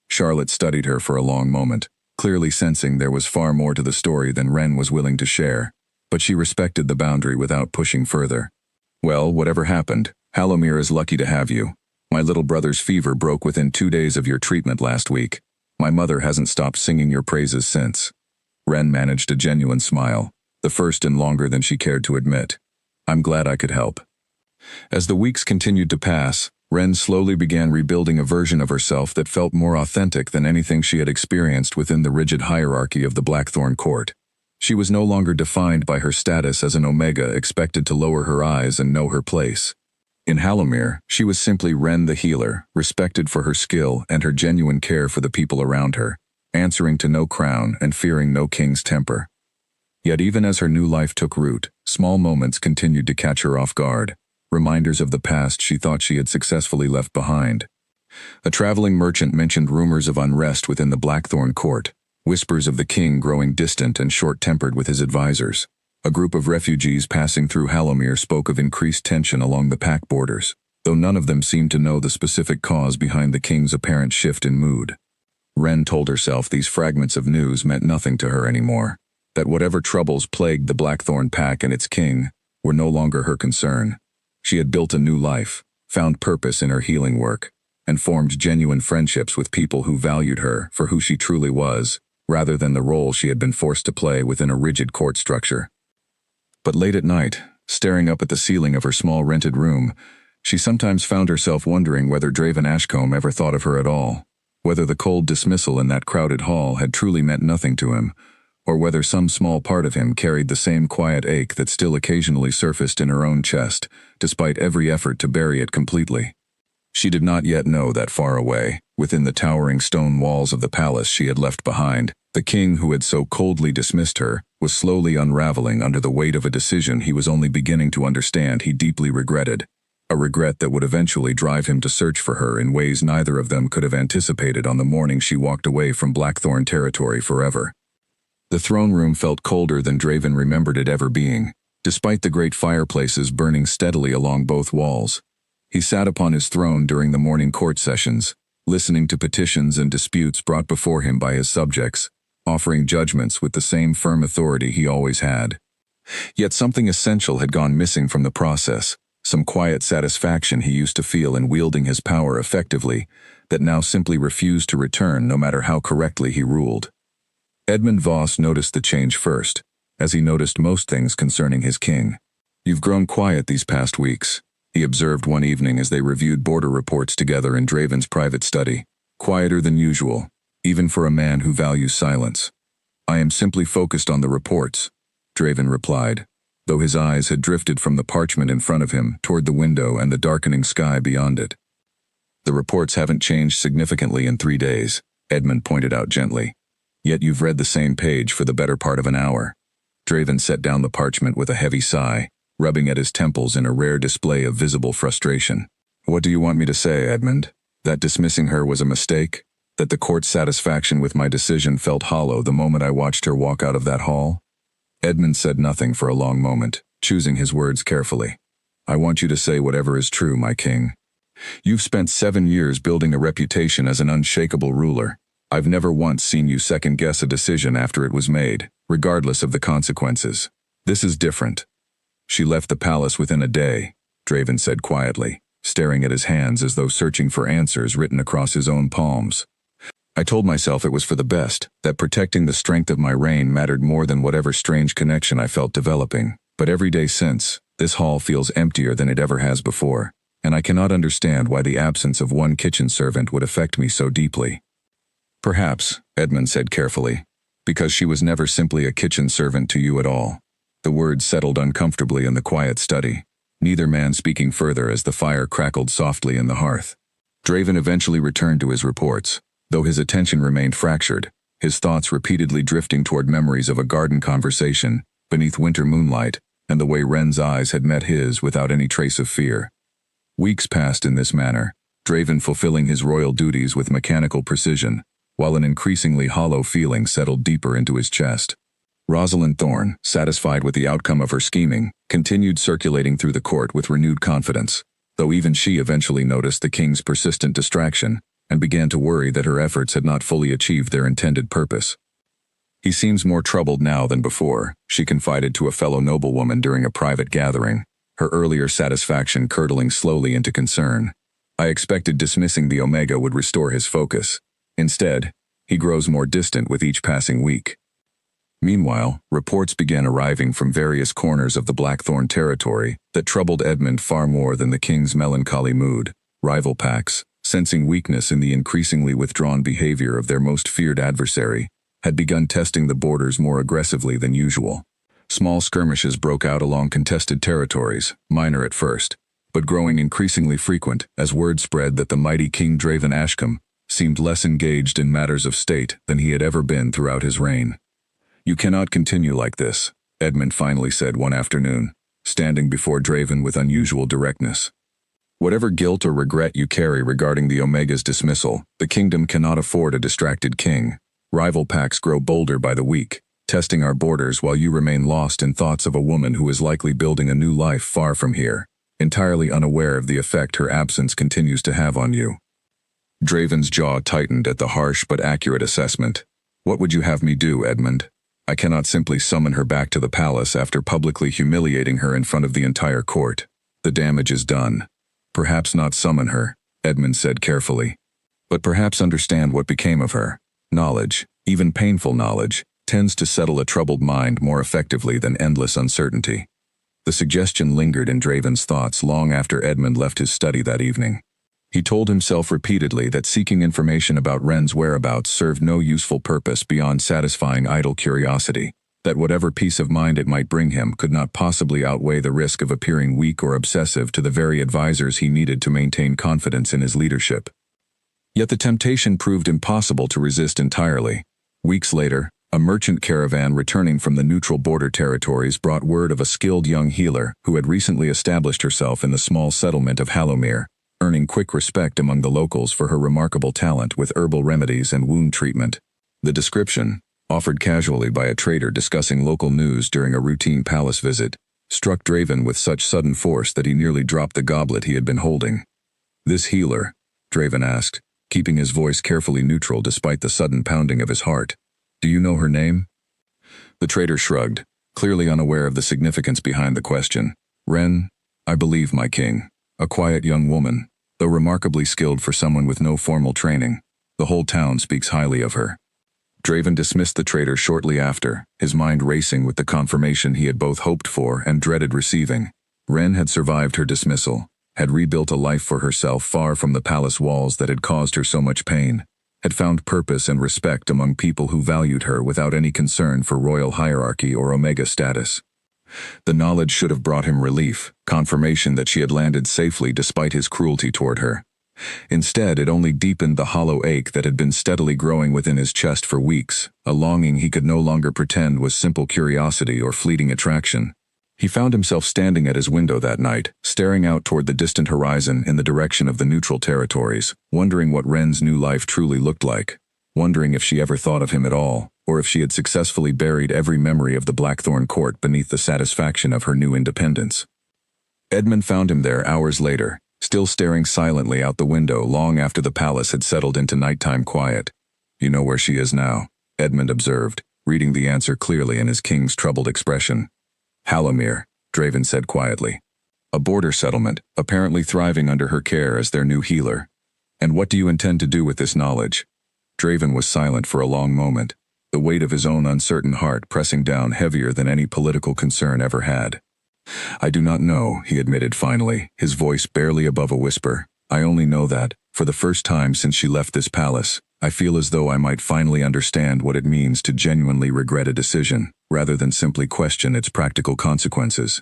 Charlotte studied her for a long moment, clearly sensing there was far more to the story than Wren was willing to share, but she respected the boundary without pushing further. Well, whatever happened, Halomir is lucky to have you. My little brother's fever broke within 2 days of your treatment last week. My mother hasn't stopped singing your praises since. Wren managed a genuine smile, the first in longer than she cared to admit. I'm glad I could help. As the weeks continued to pass, Wren slowly began rebuilding a version of herself that felt more authentic than anything she had experienced within the rigid hierarchy of the Blackthorn court. She was no longer defined by her status as an Omega expected to lower her eyes and know her place. In Halomir, she was simply Wren the healer, respected for her skill and her genuine care for the people around her, answering to no crown and fearing no king's temper. Yet even as her new life took root, small moments continued to catch her off guard, reminders of the past she thought she had successfully left behind. A traveling merchant mentioned rumors of unrest within the Blackthorn court, whispers of the king growing distant and short-tempered with his advisors. A group of refugees passing through Halomir spoke of increased tension along the pack borders, though none of them seemed to know the specific cause behind the king's apparent shift in mood. Wren told herself these fragments of news meant nothing to her anymore, that whatever troubles plagued the Blackthorn pack and its king were no longer her concern. She had built a new life, found purpose in her healing work, and formed genuine friendships with people who valued her for who she truly was, rather than the role she had been forced to play within a rigid court structure. But late at night, staring up at the ceiling of her small rented room, she sometimes found herself wondering whether Draven Ashcombe ever thought of her at all, whether the cold dismissal in that crowded hall had truly meant nothing to him, or whether some small part of him carried the same quiet ache that still occasionally surfaced in her own chest, despite every effort to bury it completely. She did not yet know that far away, within the towering stone walls of the palace she had left behind, the king who had so coldly dismissed her was slowly unraveling under the weight of a decision he was only beginning to understand he deeply regretted, a regret that would eventually drive him to search for her in ways neither of them could have anticipated on the morning she walked away from Blackthorn territory forever. The throne room felt colder than Draven remembered it ever being, despite the great fireplaces burning steadily along both walls. He sat upon his throne during the morning court sessions, listening to petitions and disputes brought before him by his subjects, offering judgments with the same firm authority he always had. Yet something essential had gone missing from the process, some quiet satisfaction he used to feel in wielding his power effectively, that now simply refused to return no matter how correctly he ruled. Edmund Voss noticed the change first, as he noticed most things concerning his king. You've grown quiet these past weeks, he observed one evening as they reviewed border reports together in Draven's private study. Quieter than usual, even for a man who values silence. I am simply focused on the reports, Draven replied, though his eyes had drifted from the parchment in front of him toward the window and the darkening sky beyond it. The reports haven't changed significantly in 3 days, Edmund pointed out gently. Yet you've read the same page for the better part of an hour. Draven set down the parchment with a heavy sigh, rubbing at his temples in a rare display of visible frustration. What do you want me to say, Edmund? That dismissing her was a mistake? That the court's satisfaction with my decision felt hollow the moment I watched her walk out of that hall? Edmund said nothing for a long moment, choosing his words carefully. I want you to say whatever is true, my king. You've spent 7 years building a reputation as an unshakable ruler. I've never once seen you second-guess a decision after it was made, regardless of the consequences. This is different. She left the palace within a day, Draven said quietly, staring at his hands as though searching for answers written across his own palms. I told myself it was for the best, that protecting the strength of my reign mattered more than whatever strange connection I felt developing. But every day since, this hall feels emptier than it ever has before, and I cannot understand why the absence of one kitchen servant would affect me so deeply. Perhaps, Edmund said carefully, because she was never simply a kitchen servant to you at all. The words settled uncomfortably in the quiet study, neither man speaking further as the fire crackled softly in the hearth. Draven eventually returned to his reports, though his attention remained fractured, his thoughts repeatedly drifting toward memories of a garden conversation, beneath winter moonlight, and the way Wren's eyes had met his without any trace of fear. Weeks passed in this manner, Draven fulfilling his royal duties with mechanical precision, while an increasingly hollow feeling settled deeper into his chest. Rosalind Thorne, satisfied with the outcome of her scheming, continued circulating through the court with renewed confidence, though even she eventually noticed the king's persistent distraction, and began to worry that her efforts had not fully achieved their intended purpose. "He seems more troubled now than before," she confided to a fellow noblewoman during a private gathering, her earlier satisfaction curdling slowly into concern. "I expected dismissing the Omega would restore his focus. Instead, he grows more distant with each passing week." Meanwhile, reports began arriving from various corners of the Blackthorn territory that troubled Edmund far more than the king's melancholy mood. Rival packs, sensing weakness in the increasingly withdrawn behavior of their most feared adversary, had begun testing the borders more aggressively than usual. Small skirmishes broke out along contested territories, minor at first, but growing increasingly frequent as word spread that the mighty King Draven Ashcombe seemed less engaged in matters of state than he had ever been throughout his reign. "You cannot continue like this," Edmund finally said one afternoon, standing before Draven with unusual directness. "Whatever guilt or regret you carry regarding the Omega's dismissal, the kingdom cannot afford a distracted king. Rival packs grow bolder by the week, testing our borders while you remain lost in thoughts of a woman who is likely building a new life far from here, entirely unaware of the effect her absence continues to have on you." Draven's jaw tightened at the harsh but accurate assessment. "What would you have me do, Edmund? I cannot simply summon her back to the palace after publicly humiliating her in front of the entire court. The damage is done." "Perhaps not summon her," Edmund said carefully, "but perhaps understand what became of her. Knowledge, even painful knowledge, tends to settle a troubled mind more effectively than endless uncertainty." The suggestion lingered in Draven's thoughts long after Edmund left his study that evening. He told himself repeatedly that seeking information about Wren's whereabouts served no useful purpose beyond satisfying idle curiosity, that whatever peace of mind it might bring him could not possibly outweigh the risk of appearing weak or obsessive to the very advisors he needed to maintain confidence in his leadership. Yet the temptation proved impossible to resist entirely. Weeks later, a merchant caravan returning from the neutral border territories brought word of a skilled young healer who had recently established herself in the small settlement of Hallowmere, earning quick respect among the locals for her remarkable talent with herbal remedies and wound treatment. The description, offered casually by a trader discussing local news during a routine palace visit, struck Draven with such sudden force that he nearly dropped the goblet he had been holding. "This healer?" Draven asked, keeping his voice carefully neutral despite the sudden pounding of his heart. "Do you know her name?" The trader shrugged, clearly unaware of the significance behind the question. "Wren, I believe, my king. A quiet young woman, though remarkably skilled for someone with no formal training. The whole town speaks highly of her." Draven dismissed the trader shortly after, his mind racing with the confirmation he had both hoped for and dreaded receiving. Wren had survived her dismissal, had rebuilt a life for herself far from the palace walls that had caused her so much pain, had found purpose and respect among people who valued her without any concern for royal hierarchy or Omega status. The knowledge should have brought him relief, confirmation that she had landed safely despite his cruelty toward her. Instead, it only deepened the hollow ache that had been steadily growing within his chest for weeks, a longing he could no longer pretend was simple curiosity or fleeting attraction. He found himself standing at his window that night, staring out toward the distant horizon in the direction of the neutral territories, wondering what Wren's new life truly looked like, wondering if she ever thought of him at all, or if she had successfully buried every memory of the Blackthorn court beneath the satisfaction of her new independence. Edmund found him there hours later, still staring silently out the window long after the palace had settled into nighttime quiet. "You know where she is now," Edmund observed, reading the answer clearly in his king's troubled expression. "Hallowmere," Draven said quietly. "A border settlement, apparently thriving under her care as their new healer. And what do you intend to do with this knowledge?" Draven was silent for a long moment, the weight of his own uncertain heart pressing down heavier than any political concern ever had. "I do not know," he admitted finally, his voice barely above a whisper. "I only know that, for the first time since she left this palace, I feel as though I might finally understand what it means to genuinely regret a decision, rather than simply question its practical consequences."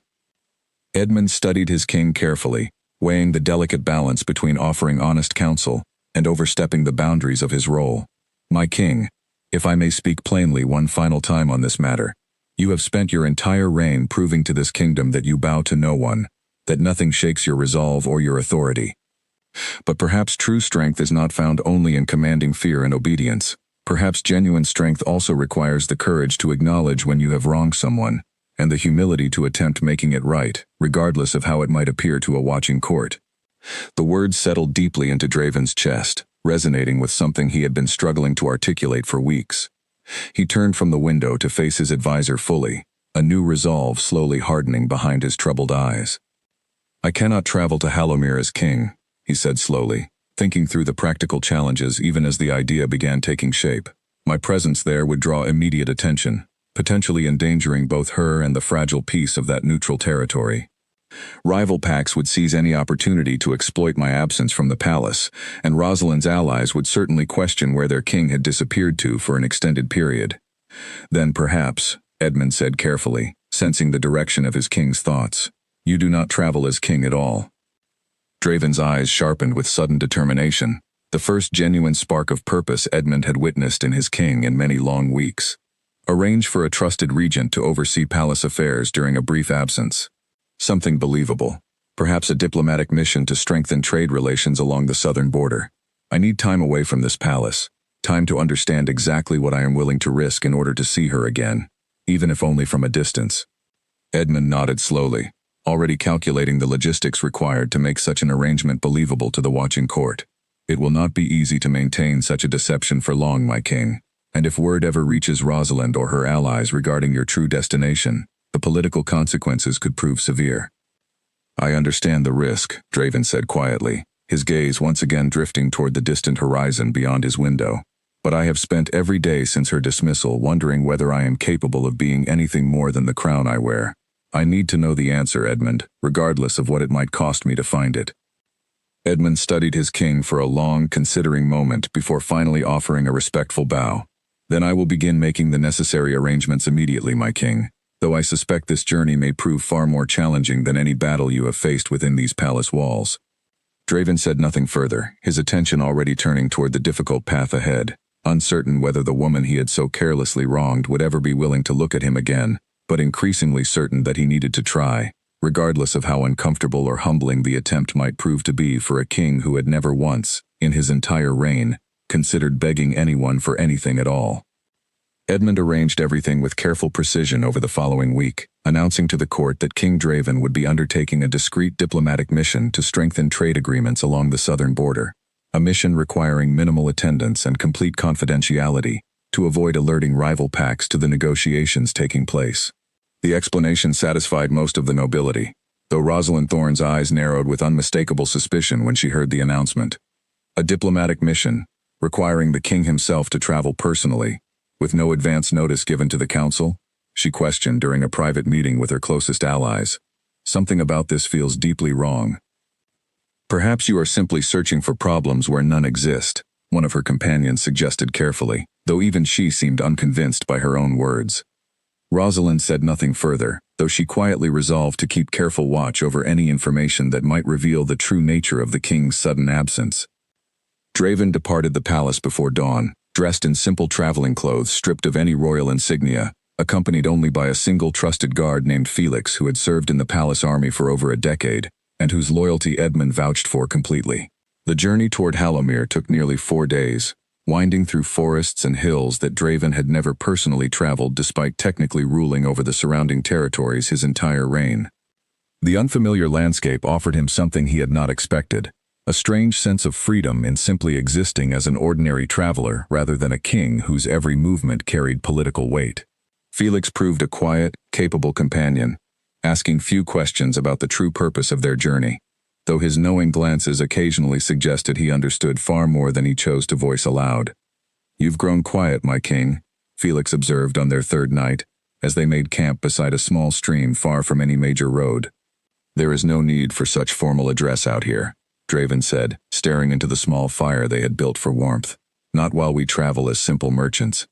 Edmund studied his king carefully, weighing the delicate balance between offering honest counsel and overstepping the boundaries of his role. "My king, if I may speak plainly one final time on this matter, you have spent your entire reign proving to this kingdom that you bow to no one, that nothing shakes your resolve or your authority. But perhaps true strength is not found only in commanding fear and obedience. Perhaps genuine strength also requires the courage to acknowledge when you have wronged someone, and the humility to attempt making it right, regardless of how it might appear to a watching court." The words settled deeply into Draven's chest, resonating with something he had been struggling to articulate for weeks. He turned from the window to face his advisor fully, a new resolve slowly hardening behind his troubled eyes. "I cannot travel to Halomir as king," he said slowly, thinking through the practical challenges even as the idea began taking shape. "My presence there would draw immediate attention, potentially endangering both her and the fragile peace of that neutral territory. Rival pacts would seize any opportunity to exploit my absence from the palace, and Rosalind's allies would certainly question where their king had disappeared to for an extended period. Then perhaps," Edmund said carefully, sensing the direction of his king's thoughts, "you do not travel as king at all." Draven's eyes sharpened with sudden determination, the first genuine spark of purpose Edmund had witnessed in his king in many long weeks. Arrange for a trusted regent to oversee palace affairs during a brief absence. Something believable. Perhaps a diplomatic mission to strengthen trade relations along the southern border. I need time away from this palace. Time to understand exactly what I am willing to risk in order to see her again, even if only from a distance. Edmund nodded slowly, already calculating the logistics required to make such an arrangement believable to the watching court. "It will not be easy to maintain such a deception for long, my king. And if word ever reaches Rosalind or her allies regarding your true destination, the political consequences could prove severe." "I understand the risk," Draven said quietly, his gaze once again drifting toward the distant horizon beyond his window. "But I have spent every day since her dismissal wondering whether I am capable of being anything more than the crown I wear. I need to know the answer, Edmund, regardless of what it might cost me to find it." Edmund studied his king for a long, considering moment before finally offering a respectful bow. "Then I will begin making the necessary arrangements immediately, my king, though I suspect this journey may prove far more challenging than any battle you have faced within these palace walls." Draven said nothing further, his attention already turning toward the difficult path ahead, uncertain whether the woman he had so carelessly wronged would ever be willing to look at him again, but increasingly certain that he needed to try, regardless of how uncomfortable or humbling the attempt might prove to be for a king who had never once, in his entire reign, considered begging anyone for anything at all. Edmund arranged everything with careful precision over the following week, announcing to the court that King Draven would be undertaking a discreet diplomatic mission to strengthen trade agreements along the southern border, a mission requiring minimal attendance and complete confidentiality to avoid alerting rival pacts to the negotiations taking place. The explanation satisfied most of the nobility, though Rosalind Thorne's eyes narrowed with unmistakable suspicion when she heard the announcement. A diplomatic mission, requiring the king himself to travel personally, with no advance notice given to the council? She questioned during a private meeting with her closest allies. "Something about this feels deeply wrong." "Perhaps you are simply searching for problems where none exist," one of her companions suggested carefully, though even she seemed unconvinced by her own words. Rosalind said nothing further, though she quietly resolved to keep careful watch over any information that might reveal the true nature of the king's sudden absence. Draven departed the palace before dawn, dressed in simple traveling clothes stripped of any royal insignia, accompanied only by a single trusted guard named Felix who had served in the palace army for over a decade, and whose loyalty Edmund vouched for completely. The journey toward Halomir took nearly 4 days, winding through forests and hills that Draven had never personally traveled despite technically ruling over the surrounding territories his entire reign. The unfamiliar landscape offered him something he had not expected, a strange sense of freedom in simply existing as an ordinary traveler rather than a king whose every movement carried political weight. Felix proved a quiet, capable companion, asking few questions about the true purpose of their journey, though his knowing glances occasionally suggested he understood far more than he chose to voice aloud. "You've grown quiet, my king," Felix observed on their third night, as they made camp beside a small stream far from any major road. "There is no need for such formal address out here," Draven said, staring into the small fire they had built for warmth. "Not while we travel as simple merchants."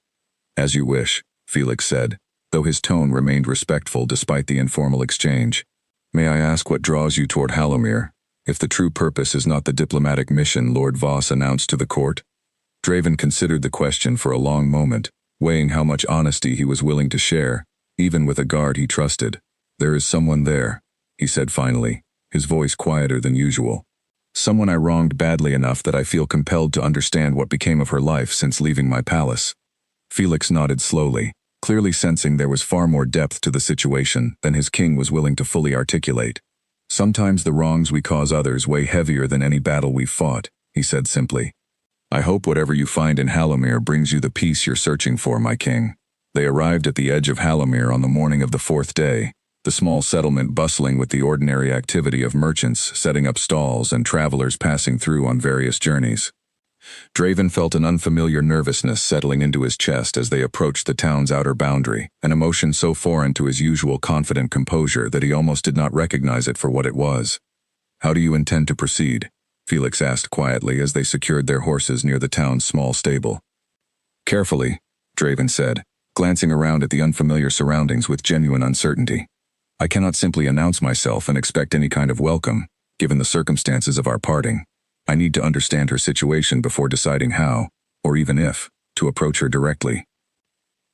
"As you wish," Felix said, though his tone remained respectful despite the informal exchange. "May I ask what draws you toward Halomir, if the true purpose is not the diplomatic mission Lord Voss announced to the court?" Draven considered the question for a long moment, weighing how much honesty he was willing to share, even with a guard he trusted. "There is someone there," he said finally, his voice quieter than usual. "Someone I wronged badly enough that I feel compelled to understand what became of her life since leaving my palace." Felix nodded slowly, clearly sensing there was far more depth to the situation than his king was willing to fully articulate. "Sometimes the wrongs we cause others weigh heavier than any battle we've fought," he said simply. I hope whatever you find in Halomir brings you the peace you're searching for, my king. They arrived at the edge of Halomir on the morning of the 4th day, the small settlement bustling with the ordinary activity of merchants setting up stalls and travelers passing through on various journeys. Draven felt an unfamiliar nervousness settling into his chest as they approached the town's outer boundary, an emotion so foreign to his usual confident composure that he almost did not recognize it for what it was. How do you intend to proceed? Felix asked quietly as they secured their horses near the town's small stable. Carefully, Draven said, glancing around at the unfamiliar surroundings with genuine uncertainty. I cannot simply announce myself and expect any kind of welcome, given the circumstances of our parting. I need to understand her situation before deciding how, or even if, to approach her directly.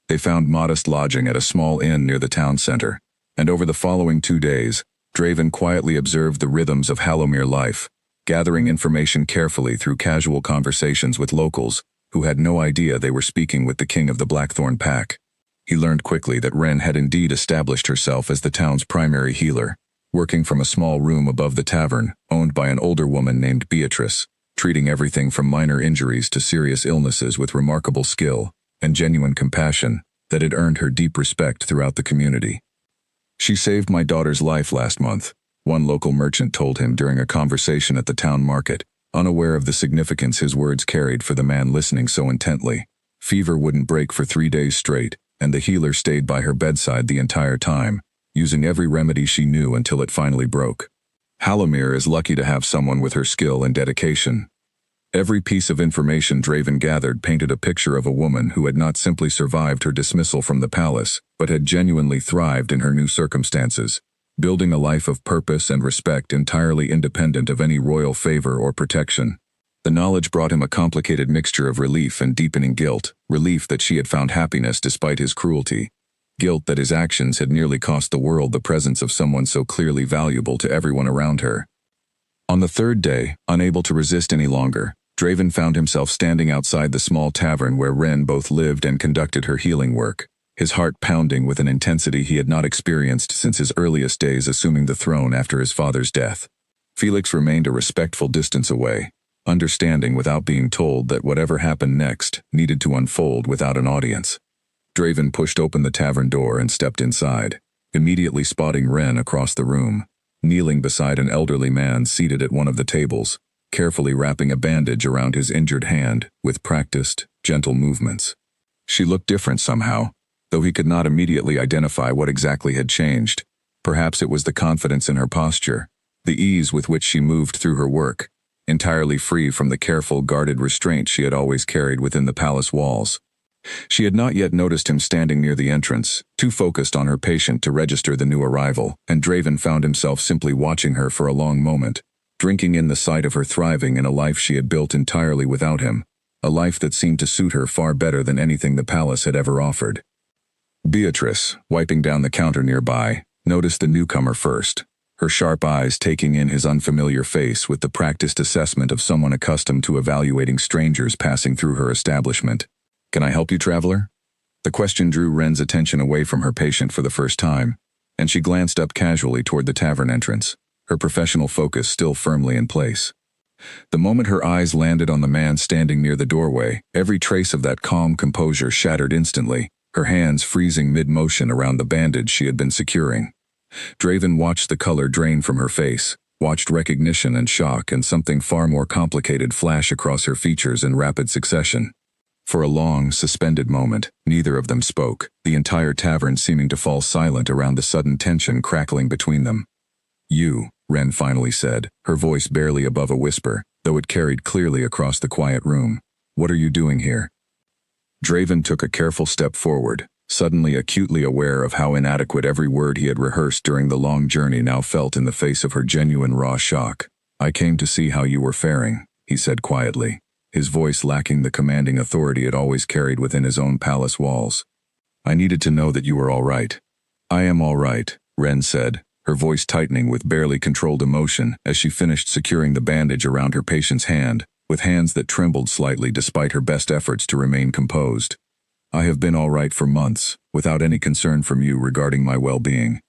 They found modest lodging at a small inn near the town center, and over the following 2 days, Draven quietly observed the rhythms of Halomir life, gathering information carefully through casual conversations with locals who had no idea they were speaking with the king of the Blackthorn Pack. He learned quickly that Ren had indeed established herself as the town's primary healer, working from a small room above the tavern, owned by an older woman named Beatrice, treating everything from minor injuries to serious illnesses with remarkable skill and genuine compassion that had earned her deep respect throughout the community. She saved my daughter's life last month, one local merchant told him during a conversation at the town market, unaware of the significance his words carried for the man listening so intently. Fever wouldn't break for 3 days straight, and the healer stayed by her bedside the entire time, using every remedy she knew until it finally broke. Halomir is lucky to have someone with her skill and dedication. Every piece of information Draven gathered painted a picture of a woman who had not simply survived her dismissal from the palace, but had genuinely thrived in her new circumstances, building a life of purpose and respect entirely independent of any royal favor or protection. The knowledge brought him a complicated mixture of relief and deepening guilt, relief that she had found happiness despite his cruelty, guilt that his actions had nearly cost the world the presence of someone so clearly valuable to everyone around her. On the 3rd day, unable to resist any longer, Draven found himself standing outside the small tavern where Ren both lived and conducted her healing work, his heart pounding with an intensity he had not experienced since his earliest days assuming the throne after his father's death. Felix remained a respectful distance away, understanding without being told that whatever happened next needed to unfold without an audience. Draven pushed open the tavern door and stepped inside, immediately spotting Ren across the room, kneeling beside an elderly man seated at one of the tables, carefully wrapping a bandage around his injured hand with practiced, gentle movements. She looked different somehow, though he could not immediately identify what exactly had changed. Perhaps it was the confidence in her posture, the ease with which she moved through her work, entirely free from the careful, guarded restraint she had always carried within the palace walls. She had not yet noticed him standing near the entrance, too focused on her patient to register the new arrival, and Draven found himself simply watching her for a long moment, drinking in the sight of her thriving in a life she had built entirely without him, a life that seemed to suit her far better than anything the palace had ever offered. Beatrice, wiping down the counter nearby, noticed the newcomer first, her sharp eyes taking in his unfamiliar face with the practiced assessment of someone accustomed to evaluating strangers passing through her establishment. "Can I help you, traveler?" The question drew Ren's attention away from her patient for the first time, and she glanced up casually toward the tavern entrance, her professional focus still firmly in place. The moment her eyes landed on the man standing near the doorway, every trace of that calm composure shattered instantly, her hands freezing mid-motion around the bandage she had been securing. Draven watched the color drain from her face, watched recognition and shock and something far more complicated flash across her features in rapid succession. For a long, suspended moment, neither of them spoke, the entire tavern seeming to fall silent around the sudden tension crackling between them. "You," Ren finally said, her voice barely above a whisper, though it carried clearly across the quiet room. "What are you doing here?" Draven took a careful step forward, suddenly acutely aware of how inadequate every word he had rehearsed during the long journey now felt in the face of her genuine raw shock. "I came to see how you were faring," he said quietly, his voice lacking the commanding authority it always carried within his own palace walls. "I needed to know that you were all right." "I am all right," Ren said, her voice tightening with barely controlled emotion as she finished securing the bandage around her patient's hand, with hands that trembled slightly despite her best efforts to remain composed. "I have been all right for months, without any concern from you regarding my well-being."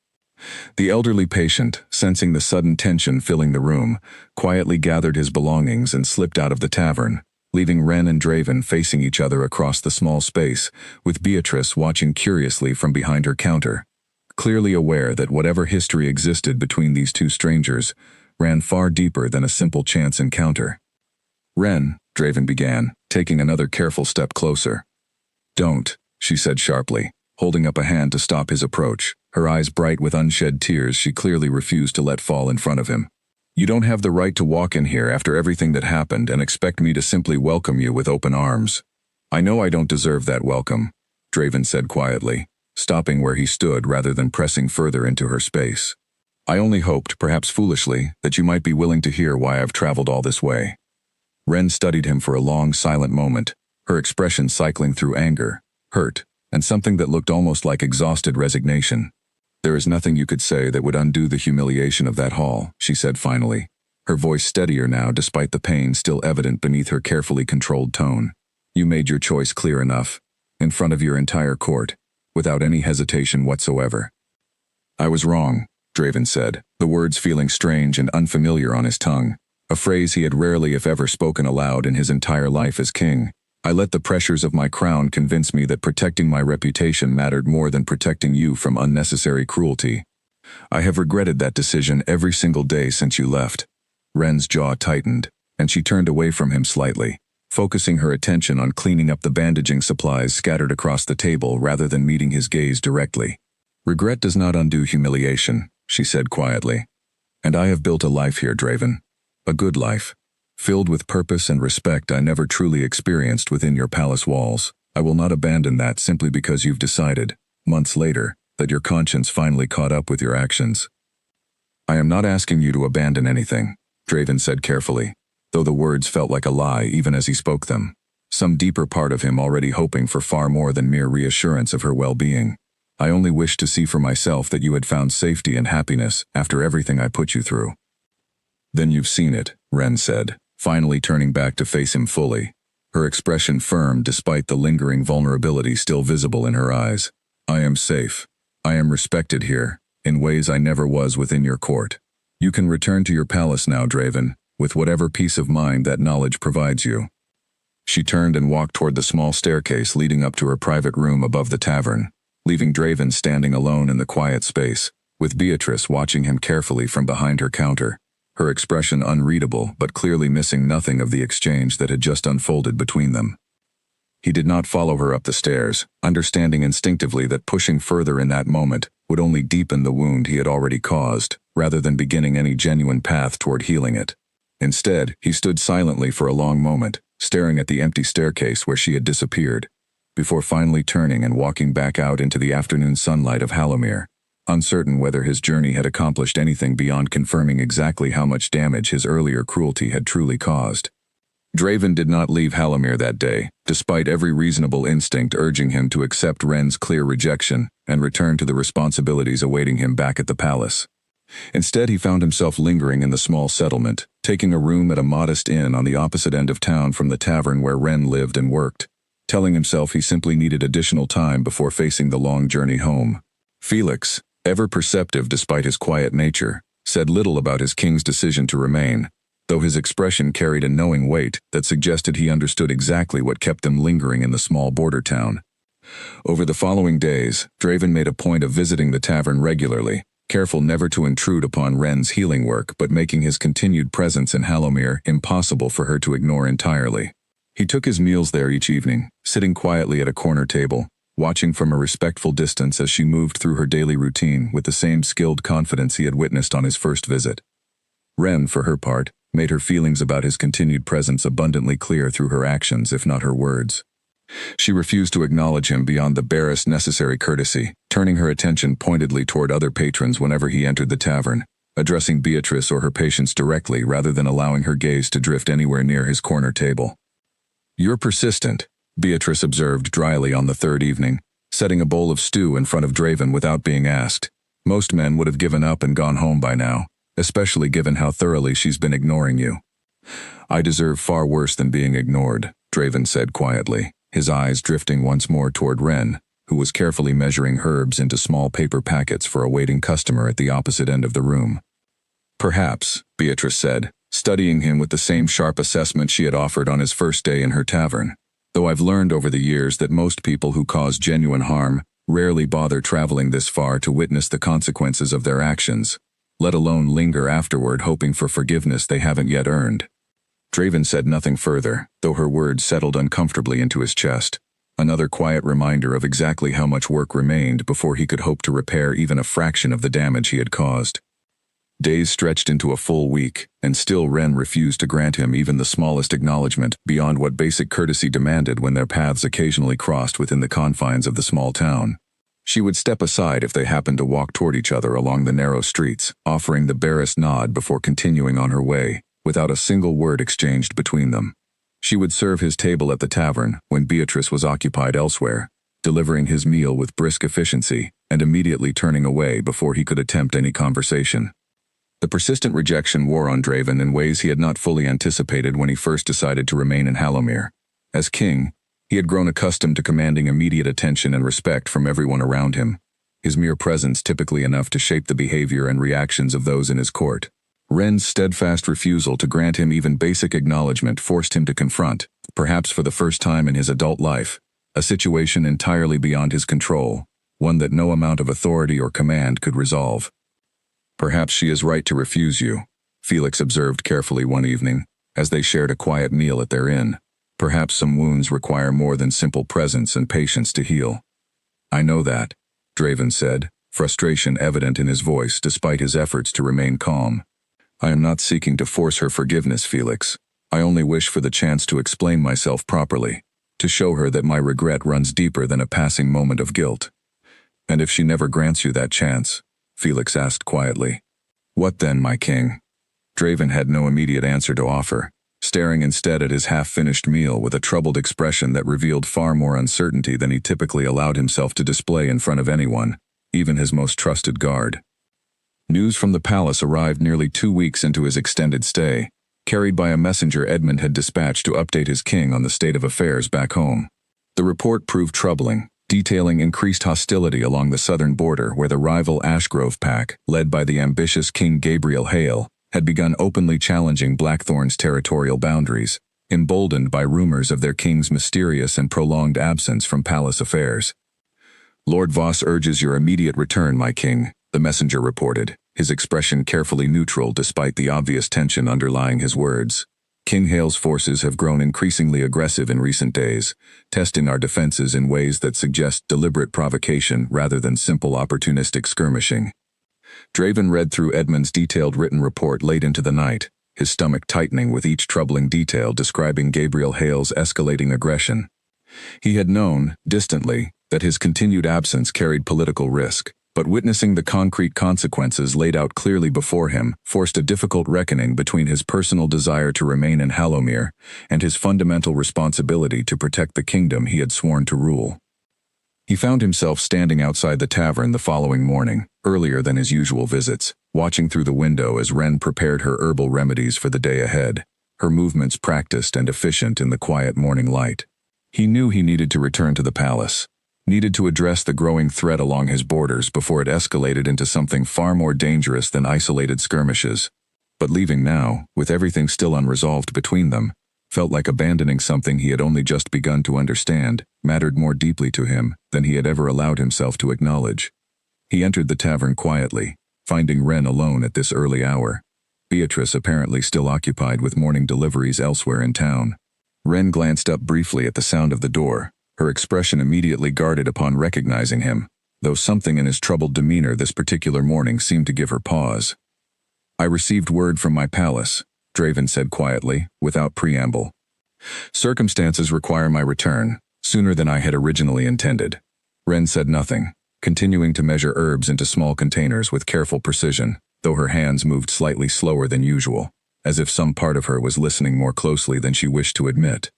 The elderly patient, sensing the sudden tension filling the room, quietly gathered his belongings and slipped out of the tavern, leaving Wren and Draven facing each other across the small space, with Beatrice watching curiously from behind her counter, clearly aware that whatever history existed between these two strangers ran far deeper than a simple chance encounter. "Wren," Draven began, taking another careful step closer. "Don't," she said sharply, holding up a hand to stop his approach, her eyes bright with unshed tears she clearly refused to let fall in front of him. "You don't have the right to walk in here after everything that happened and expect me to simply welcome you with open arms. I know I don't deserve that welcome," Draven said quietly, stopping where he stood rather than pressing further into her space. "I only hoped, perhaps foolishly, that you might be willing to hear why I've traveled all this way." Wren studied him for a long, silent moment, her expression cycling through anger, hurt, and something that looked almost like exhausted resignation. "There is nothing you could say that would undo the humiliation of that haul," she said finally, her voice steadier now despite the pain still evident beneath her carefully controlled tone. "You made your choice clear enough, in front of your entire court, without any hesitation whatsoever." "I was wrong," Draven said, the words feeling strange and unfamiliar on his tongue, a phrase he had rarely if ever spoken aloud in his entire life as king. "I let the pressures of my crown convince me that protecting my reputation mattered more than protecting you from unnecessary cruelty. I have regretted that decision every single day since you left." Wren's jaw tightened, and she turned away from him slightly, focusing her attention on cleaning up the bandaging supplies scattered across the table rather than meeting his gaze directly. "Regret does not undo humiliation," she said quietly. "And I have built a life here, Draven. A good life, filled with purpose and respect I never truly experienced within your palace walls. I will not abandon that simply because you've decided, months later, that your conscience finally caught up with your actions." "I am not asking you to abandon anything," Draven said carefully, though the words felt like a lie even as he spoke them, some deeper part of him already hoping for far more than mere reassurance of her well-being. "I only wish to see for myself that you had found safety and happiness after everything I put you through." "Then you've seen it," Wren said, finally turning back to face him fully, her expression firm despite the lingering vulnerability still visible in her eyes. "I am safe. I am respected here, in ways I never was within your court. You can return to your palace now, Draven, with whatever peace of mind that knowledge provides you." She turned and walked toward the small staircase leading up to her private room above the tavern, leaving Draven standing alone in the quiet space, with Beatrice watching him carefully from behind her counter, her expression unreadable but clearly missing nothing of the exchange that had just unfolded between them. He did not follow her up the stairs, understanding instinctively that pushing further in that moment would only deepen the wound he had already caused, rather than beginning any genuine path toward healing it. Instead, he stood silently for a long moment, staring at the empty staircase where she had disappeared, before finally turning and walking back out into the afternoon sunlight of Hallowmere, uncertain whether his journey had accomplished anything beyond confirming exactly how much damage his earlier cruelty had truly caused. Draven did not leave Hallowmere that day, despite every reasonable instinct urging him to accept Wren's clear rejection and return to the responsibilities awaiting him back at the palace. Instead, he found himself lingering in the small settlement, taking a room at a modest inn on the opposite end of town from the tavern where Wren lived and worked, telling himself he simply needed additional time before facing the long journey home. Felix, ever perceptive despite his quiet nature, said little about his king's decision to remain, though his expression carried a knowing weight that suggested he understood exactly what kept them lingering in the small border town. Over the following days, Draven made a point of visiting the tavern regularly, careful never to intrude upon Wren's healing work but making his continued presence in Hallowmere impossible for her to ignore entirely. He took his meals there each evening, sitting quietly at a corner table, watching from a respectful distance as she moved through her daily routine with the same skilled confidence he had witnessed on his first visit. Wren, for her part, made her feelings about his continued presence abundantly clear through her actions if not her words. She refused to acknowledge him beyond the barest necessary courtesy, turning her attention pointedly toward other patrons whenever he entered the tavern, addressing Beatrice or her patients directly rather than allowing her gaze to drift anywhere near his corner table. "You're persistent," Beatrice observed dryly on the third evening, setting a bowl of stew in front of Draven without being asked. "Most men would have given up and gone home by now, especially given how thoroughly she's been ignoring you." "I deserve far worse than being ignored," Draven said quietly, his eyes drifting once more toward Wren, who was carefully measuring herbs into small paper packets for a waiting customer at the opposite end of the room. "Perhaps," Beatrice said, studying him with the same sharp assessment she had offered on his first day in her tavern. Though I've learned over the years that most people who cause genuine harm rarely bother traveling this far to witness the consequences of their actions, let alone linger afterward hoping for forgiveness they haven't yet earned. Draven said nothing further, though her words settled uncomfortably into his chest. Another quiet reminder of exactly how much work remained before he could hope to repair even a fraction of the damage he had caused. Days stretched into a full week, and still Ren refused to grant him even the smallest acknowledgement beyond what basic courtesy demanded when their paths occasionally crossed within the confines of the small town. She would step aside if they happened to walk toward each other along the narrow streets, offering the barest nod before continuing on her way, without a single word exchanged between them. She would serve his table at the tavern when Beatrice was occupied elsewhere, delivering his meal with brisk efficiency and immediately turning away before he could attempt any conversation. The persistent rejection wore on Draven in ways he had not fully anticipated when he first decided to remain in Hallowmere. As king, he had grown accustomed to commanding immediate attention and respect from everyone around him, his mere presence typically enough to shape the behavior and reactions of those in his court. Ren's steadfast refusal to grant him even basic acknowledgement forced him to confront, perhaps for the first time in his adult life, a situation entirely beyond his control, one that no amount of authority or command could resolve. "Perhaps she is right to refuse you," Felix observed carefully one evening, as they shared a quiet meal at their inn. "Perhaps some wounds require more than simple presence and patience to heal." "I know that," Draven said, frustration evident in his voice despite his efforts to remain calm. "I am not seeking to force her forgiveness, Felix. I only wish for the chance to explain myself properly, to show her that my regret runs deeper than a passing moment of guilt." "And if she never grants you that chance?" Felix asked quietly. "What then, my king?" Draven had no immediate answer to offer, staring instead at his half-finished meal with a troubled expression that revealed far more uncertainty than he typically allowed himself to display in front of anyone, even his most trusted guard. News from the palace arrived nearly 2 weeks into his extended stay, carried by a messenger Edmund had dispatched to update his king on the state of affairs back home. The report proved troubling, detailing increased hostility along the southern border where the rival Ashgrove pack, led by the ambitious King Gabriel Hale, had begun openly challenging Blackthorn's territorial boundaries, emboldened by rumors of their king's mysterious and prolonged absence from palace affairs. "Lord Voss urges your immediate return, my king," the messenger reported, his expression carefully neutral despite the obvious tension underlying his words. "King Hale's forces have grown increasingly aggressive in recent days, testing our defenses in ways that suggest deliberate provocation rather than simple opportunistic skirmishing." Draven read through Edmund's detailed written report late into the night, his stomach tightening with each troubling detail describing Gabriel Hale's escalating aggression. He had known, distantly, that his continued absence carried political risk, but witnessing the concrete consequences laid out clearly before him forced a difficult reckoning between his personal desire to remain in Hallowmere and his fundamental responsibility to protect the kingdom he had sworn to rule. He found himself standing outside the tavern the following morning, earlier than his usual visits, watching through the window as Ren prepared her herbal remedies for the day ahead, her movements practiced and efficient in the quiet morning light. He knew he needed to return to the palace, needed to address the growing threat along his borders before it escalated into something far more dangerous than isolated skirmishes. But leaving now, with everything still unresolved between them, felt like abandoning something he had only just begun to understand, mattered more deeply to him than he had ever allowed himself to acknowledge. He entered the tavern quietly, finding Ren alone at this early hour, Beatrice apparently still occupied with morning deliveries elsewhere in town. Ren glanced up briefly at the sound of the door, her expression immediately guarded upon recognizing him, though something in his troubled demeanor this particular morning seemed to give her pause. "I received word from my palace," Draven said quietly, without preamble. "Circumstances require my return, sooner than I had originally intended." Ren said nothing, continuing to measure herbs into small containers with careful precision, though her hands moved slightly slower than usual, as if some part of her was listening more closely than she wished to admit.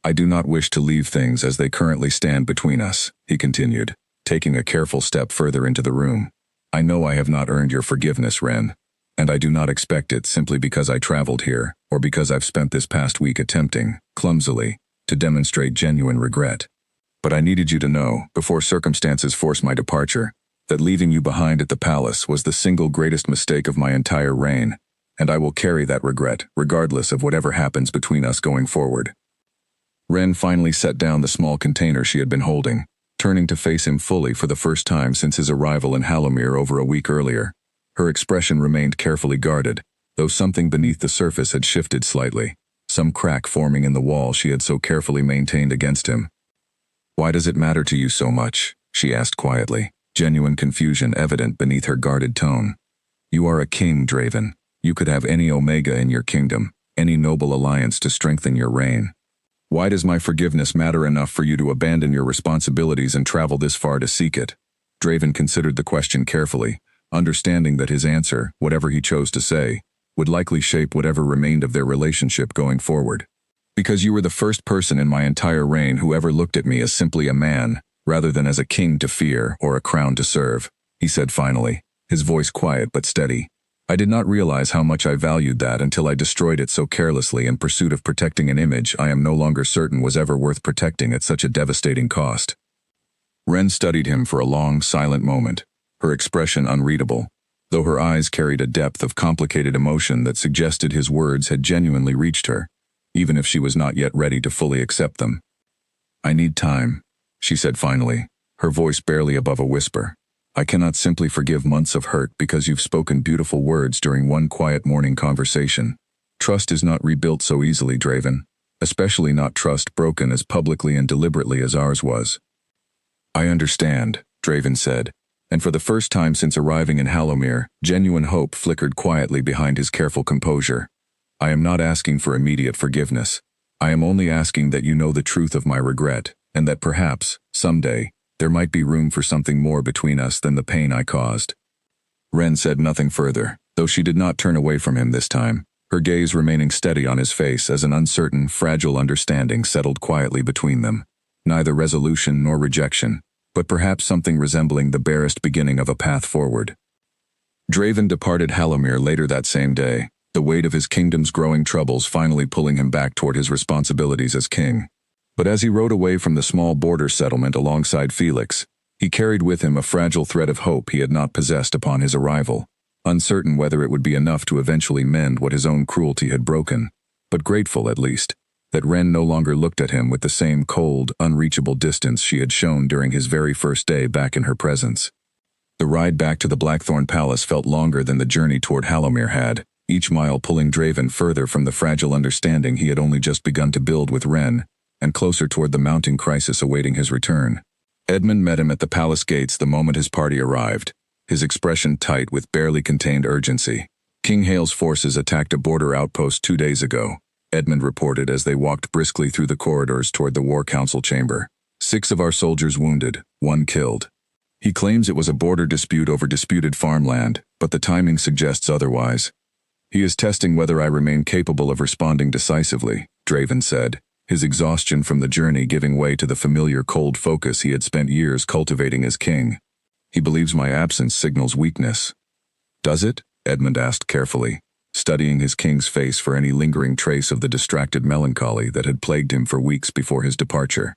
"I do not wish to leave things as they currently stand between us," he continued, taking a careful step further into the room. "I know I have not earned your forgiveness, Ren, and I do not expect it simply because I traveled here, or because I've spent this past week attempting, clumsily, to demonstrate genuine regret. But I needed you to know, before circumstances forced my departure, that leaving you behind at the palace was the single greatest mistake of my entire reign, and I will carry that regret, regardless of whatever happens between us going forward. Ren finally set down the small container she had been holding, turning to face him fully for the first time since his arrival in Halomir over a week earlier. Her expression remained carefully guarded, though something beneath the surface had shifted slightly, some crack forming in the wall she had so carefully maintained against him. "Why does it matter to you so much?" she asked quietly, genuine confusion evident beneath her guarded tone. "You are a king, Draven. You could have any Omega in your kingdom, any noble alliance to strengthen your reign. Why does my forgiveness matter enough for you to abandon your responsibilities and travel this far to seek it?" Draven considered the question carefully, understanding that his answer, whatever he chose to say, would likely shape whatever remained of their relationship going forward. "Because you were the first person in my entire reign who ever looked at me as simply a man, rather than as a king to fear or a crown to serve," he said finally, his voice quiet but steady. "I did not realize how much I valued that until I destroyed it so carelessly in pursuit of protecting an image I am no longer certain was ever worth protecting at such a devastating cost." Ren studied him for a long, silent moment, her expression unreadable, though her eyes carried a depth of complicated emotion that suggested his words had genuinely reached her, even if she was not yet ready to fully accept them. "I need time," she said finally, her voice barely above a whisper. "I cannot simply forgive months of hurt because you've spoken beautiful words during one quiet morning conversation. Trust is not rebuilt so easily, Draven, especially not trust broken as publicly and deliberately as ours was." "I understand," Draven said, and for the first time since arriving in Halomir, genuine hope flickered quietly behind his careful composure. "I am not asking for immediate forgiveness. I am only asking that you know the truth of my regret, and that perhaps, someday, there might be room for something more between us than the pain I caused." Ren said nothing further, though she did not turn away from him this time, her gaze remaining steady on his face as an uncertain, fragile understanding settled quietly between them. Neither resolution nor rejection, but perhaps something resembling the barest beginning of a path forward. Draven departed Halomir later that same day, the weight of his kingdom's growing troubles finally pulling him back toward his responsibilities as king. But as he rode away from the small border settlement alongside Felix, he carried with him a fragile thread of hope he had not possessed upon his arrival, uncertain whether it would be enough to eventually mend what his own cruelty had broken, but grateful, at least, that Ren no longer looked at him with the same cold, unreachable distance she had shown during his very first day back in her presence. The ride back to the Blackthorn Palace felt longer than the journey toward Halomir had, each mile pulling Draven further from the fragile understanding he had only just begun to build with Ren, and closer toward the mounting crisis awaiting his return. Edmund met him at the palace gates the moment his party arrived, his expression tight with barely contained urgency. "King Hale's forces attacked a border outpost 2 days ago," Edmund reported as they walked briskly through the corridors toward the War Council chamber. "6 of our soldiers wounded, 1 killed. He claims it was a border dispute over disputed farmland, but the timing suggests otherwise. He is testing whether I remain capable of responding decisively," Draven said, his exhaustion from the journey giving way to the familiar cold focus he had spent years cultivating as king. "He believes my absence signals weakness." "Does it?" Edmund asked carefully, studying his king's face for any lingering trace of the distracted melancholy that had plagued him for weeks before his departure.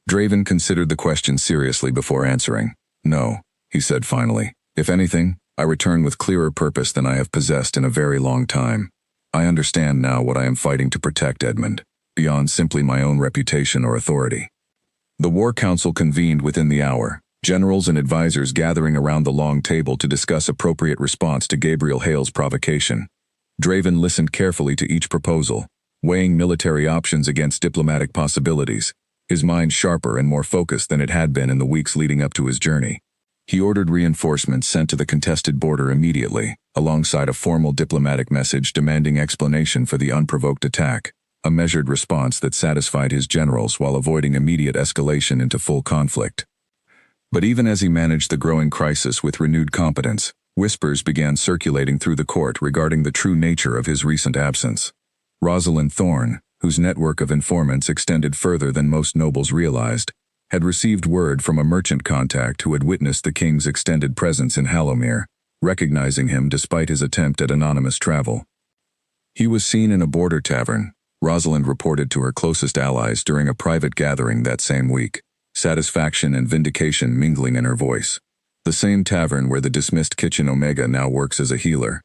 Draven considered the question seriously before answering. "No," he said finally. "If anything, I return with clearer purpose than I have possessed in a very long time. I understand now what I am fighting to protect, Edmund, beyond simply my own reputation or authority." The War Council convened within the hour, generals and advisors gathering around the long table to discuss appropriate response to Gabriel Hale's provocation. Draven listened carefully to each proposal, weighing military options against diplomatic possibilities, his mind sharper and more focused than it had been in the weeks leading up to his journey. He ordered reinforcements sent to the contested border immediately, alongside a formal diplomatic message demanding explanation for the unprovoked attack, a measured response that satisfied his generals while avoiding immediate escalation into full conflict. But even as he managed the growing crisis with renewed competence, whispers began circulating through the court regarding the true nature of his recent absence. Rosalind Thorne, whose network of informants extended further than most nobles realized, had received word from a merchant contact who had witnessed the king's extended presence in Halomir, recognizing him despite his attempt at anonymous travel. He was seen in a border tavern, Rosalind reported to her closest allies during a private gathering that same week, satisfaction and vindication mingling in her voice. The same tavern where the dismissed Kitchen Omega now works as a healer.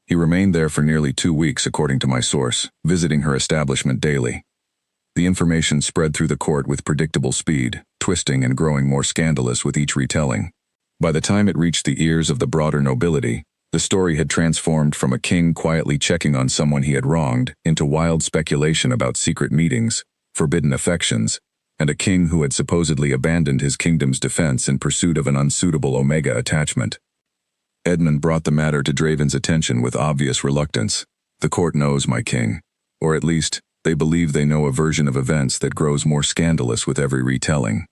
He remained there for nearly 2 weeks, according to my source, visiting her establishment daily. The information spread through the court with predictable speed, twisting and growing more scandalous with each retelling. By the time it reached the ears of the broader nobility, the story had transformed from a king quietly checking on someone he had wronged into wild speculation about secret meetings, forbidden affections, and a king who had supposedly abandoned his kingdom's defense in pursuit of an unsuitable Omega attachment. Edmund brought the matter to Draven's attention with obvious reluctance. The court knows, my king. Or at least, they believe they know a version of events that grows more scandalous with every retelling.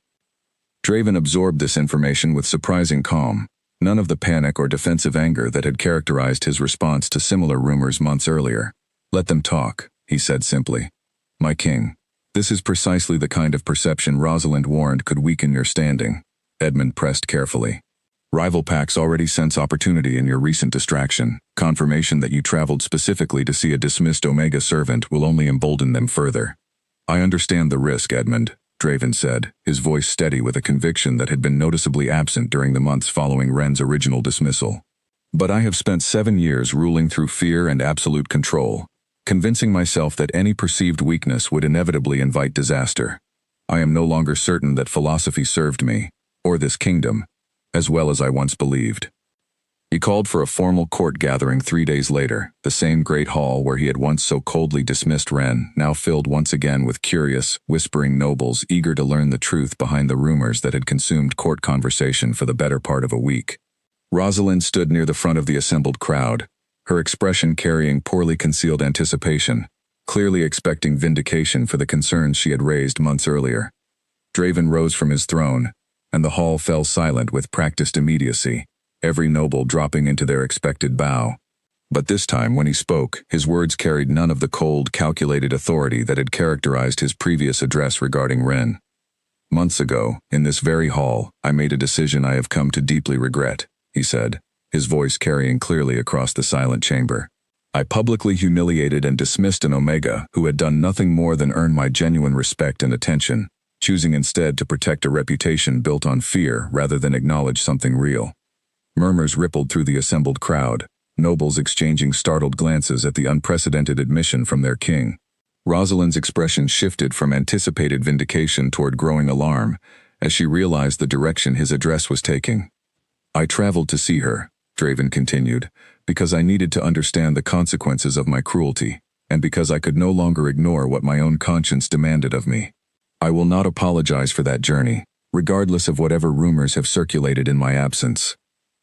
Draven absorbed this information with surprising calm, none of the panic or defensive anger that had characterized his response to similar rumors months earlier. Let them talk, he said simply. My king, this is precisely the kind of perception Rosalind warned could weaken your standing. Edmund pressed carefully. Rival packs already sense opportunity in your recent distraction. Confirmation that you traveled specifically to see a dismissed Omega servant will only embolden them further. I understand the risk, Edmund, Draven said, his voice steady with a conviction that had been noticeably absent during the months following Ren's original dismissal. But I have spent 7 years ruling through fear and absolute control, convincing myself that any perceived weakness would inevitably invite disaster. I am no longer certain that philosophy served me, or this kingdom, as well as I once believed. He called for a formal court gathering 3 days later. The same great hall where he had once so coldly dismissed Ren, now filled once again with curious, whispering nobles eager to learn the truth behind the rumors that had consumed court conversation for the better part of a week. Rosalind stood near the front of the assembled crowd, her expression carrying poorly concealed anticipation, clearly expecting vindication for the concerns she had raised months earlier. Draven rose from his throne, and the hall fell silent with practiced immediacy, every noble dropping into their expected bow. But this time, when he spoke, his words carried none of the cold, calculated authority that had characterized his previous address regarding Ren. Months ago, in this very hall, I made a decision I have come to deeply regret, he said, his voice carrying clearly across the silent chamber. I publicly humiliated and dismissed an Omega who had done nothing more than earn my genuine respect and attention, choosing instead to protect a reputation built on fear rather than acknowledge something real. Murmurs rippled through the assembled crowd, nobles exchanging startled glances at the unprecedented admission from their king. Rosalind's expression shifted from anticipated vindication toward growing alarm as she realized the direction his address was taking. I traveled to see her, Draven continued, because I needed to understand the consequences of my cruelty, and because I could no longer ignore what my own conscience demanded of me. I will not apologize for that journey, regardless of whatever rumors have circulated in my absence.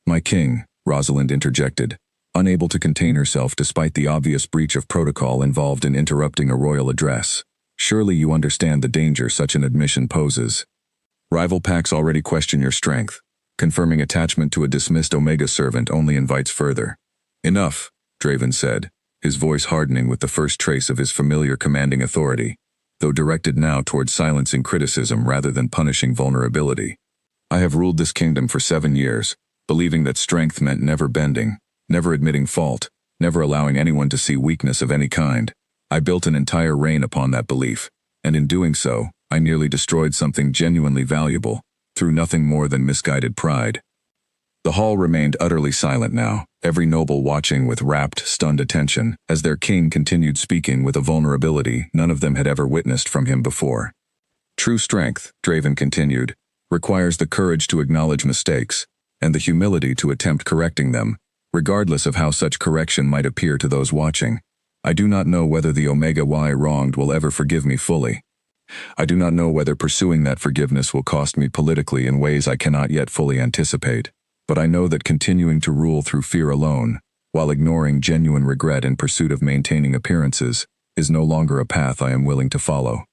My king, Rosalind interjected, unable to contain herself despite the obvious breach of protocol involved in interrupting a royal address. Surely you understand the danger such an admission poses. Rival packs already question your strength. Confirming attachment to a dismissed Omega servant only invites further. Enough, Draven said, his voice hardening with the first trace of his familiar commanding authority, though directed now toward silencing criticism rather than punishing vulnerability. I have ruled this kingdom for 7 years, believing that strength meant never bending, never admitting fault, never allowing anyone to see weakness of any kind. I built an entire reign upon that belief, and in doing so, I nearly destroyed something genuinely valuable, through nothing more than misguided pride. The hall remained utterly silent now, every noble watching with rapt, stunned attention, as their king continued speaking with a vulnerability none of them had ever witnessed from him before. True strength, Draven continued, requires the courage to acknowledge mistakes, and the humility to attempt correcting them, regardless of how such correction might appear to those watching. I do not know whether the Omega I wronged will ever forgive me fully. I do not know whether pursuing that forgiveness will cost me politically in ways I cannot yet fully anticipate. But I know that continuing to rule through fear alone, while ignoring genuine regret in pursuit of maintaining appearances, is no longer a path I am willing to follow.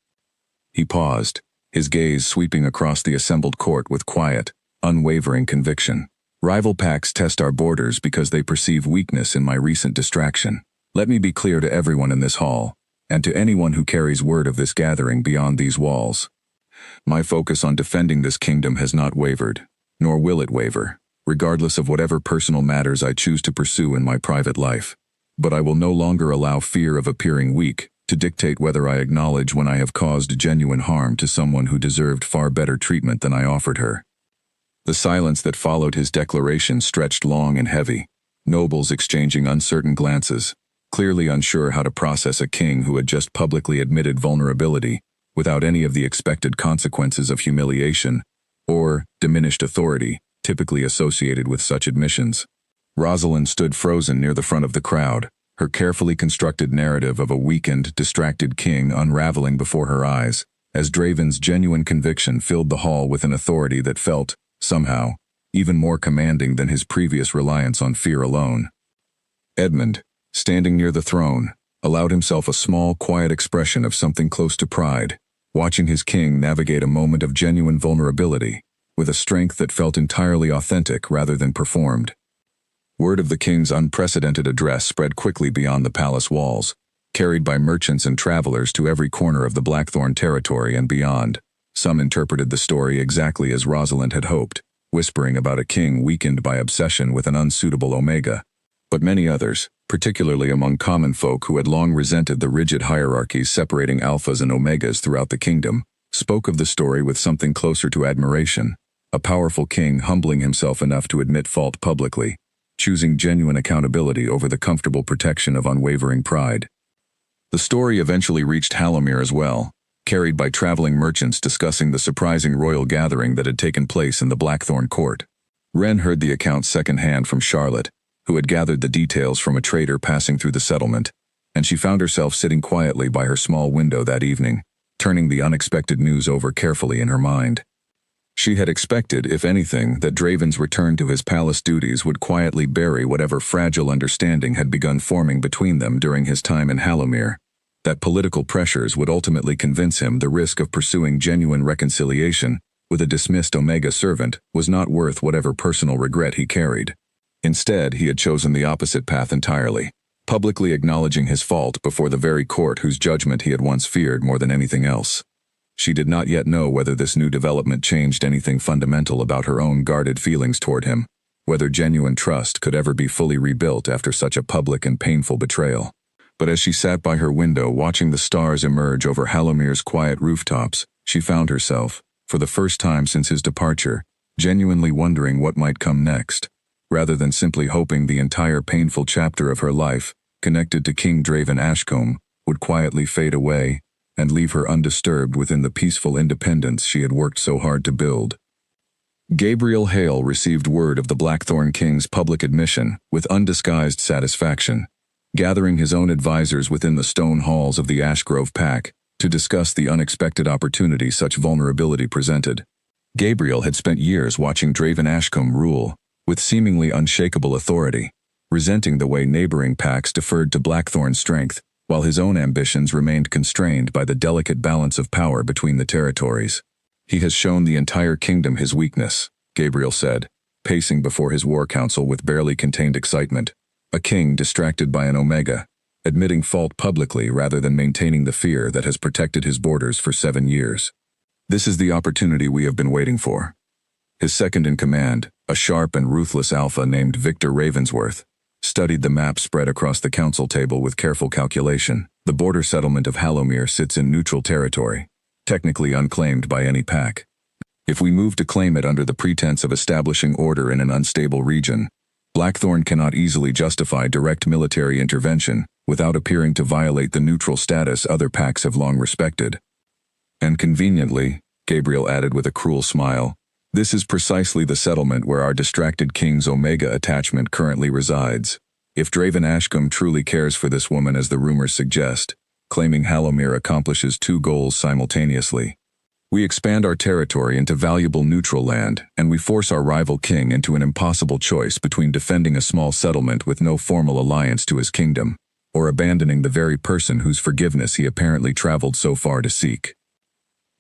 He paused, his gaze sweeping across the assembled court with quiet, unwavering conviction. Rival packs test our borders because they perceive weakness in my recent distraction. Let me be clear to everyone in this hall, and to anyone who carries word of this gathering beyond these walls. My focus on defending this kingdom has not wavered, nor will it waver, regardless of whatever personal matters I choose to pursue in my private life. But I will no longer allow fear of appearing weak to dictate whether I acknowledge when I have caused genuine harm to someone who deserved far better treatment than I offered her. The silence that followed his declaration stretched long and heavy, nobles exchanging uncertain glances, clearly unsure how to process a king who had just publicly admitted vulnerability without any of the expected consequences of humiliation or diminished authority typically associated with such admissions. Rosalind stood frozen near the front of the crowd, her carefully constructed narrative of a weakened, distracted king unraveling before her eyes, as Draven's genuine conviction filled the hall with an authority that felt, somehow, even more commanding than his previous reliance on fear alone. Edmund, standing near the throne, allowed himself a small, quiet expression of something close to pride, watching his king navigate a moment of genuine vulnerability, with a strength that felt entirely authentic rather than performed. Word of the king's unprecedented address spread quickly beyond the palace walls, carried by merchants and travelers to every corner of the Blackthorn territory and beyond. Some interpreted the story exactly as Rosalind had hoped, whispering about a king weakened by obsession with an unsuitable Omega. But many others, particularly among common folk who had long resented the rigid hierarchies separating alphas and omegas throughout the kingdom, spoke of the story with something closer to admiration, a powerful king humbling himself enough to admit fault publicly, choosing genuine accountability over the comfortable protection of unwavering pride. The story eventually reached Halomir as well, carried by traveling merchants discussing the surprising royal gathering that had taken place in the Blackthorn court. Ren heard the account secondhand from Charlotte, who had gathered the details from a trader passing through the settlement, and she found herself sitting quietly by her small window that evening, turning the unexpected news over carefully in her mind. She had expected, if anything, that Draven's return to his palace duties would quietly bury whatever fragile understanding had begun forming between them during his time in Halomir, that political pressures would ultimately convince him the risk of pursuing genuine reconciliation with a dismissed Omega servant was not worth whatever personal regret he carried. Instead, he had chosen the opposite path entirely, publicly acknowledging his fault before the very court whose judgment he had once feared more than anything else. She did not yet know whether this new development changed anything fundamental about her own guarded feelings toward him, whether genuine trust could ever be fully rebuilt after such a public and painful betrayal. But as she sat by her window watching the stars emerge over Halomir's quiet rooftops, she found herself, for the first time since his departure, genuinely wondering what might come next, rather than simply hoping the entire painful chapter of her life, connected to King Draven Ashcombe, would quietly fade away and leave her undisturbed within the peaceful independence she had worked so hard to build. Gabriel Hale received word of the Blackthorn King's public admission with undisguised satisfaction, gathering his own advisors within the stone halls of the Ashgrove Pack to discuss the unexpected opportunity such vulnerability presented. Gabriel had spent years watching Draven Ashcombe rule, with seemingly unshakable authority, resenting the way neighboring packs deferred to Blackthorn's strength, while his own ambitions remained constrained by the delicate balance of power between the territories. He has shown the entire kingdom his weakness, Gabriel said, pacing before his war council with barely contained excitement. A king distracted by an Omega, admitting fault publicly rather than maintaining the fear that has protected his borders for 7 years. This is the opportunity we have been waiting for. His second-in-command, a sharp and ruthless alpha named Victor Ravensworth, studied the map spread across the council table with careful calculation. The border settlement of Halomir sits in neutral territory, technically unclaimed by any pack. If we move to claim it under the pretense of establishing order in an unstable region, Blackthorn cannot easily justify direct military intervention without appearing to violate the neutral status other packs have long respected. And conveniently, Gabriel added with a cruel smile, this is precisely the settlement where our distracted king's Omega attachment currently resides. If Draven Ashcombe truly cares for this woman as the rumors suggest, claiming Halomir accomplishes 2 goals simultaneously. We expand our territory into valuable neutral land, and we force our rival king into an impossible choice between defending a small settlement with no formal alliance to his kingdom, or abandoning the very person whose forgiveness he apparently traveled so far to seek.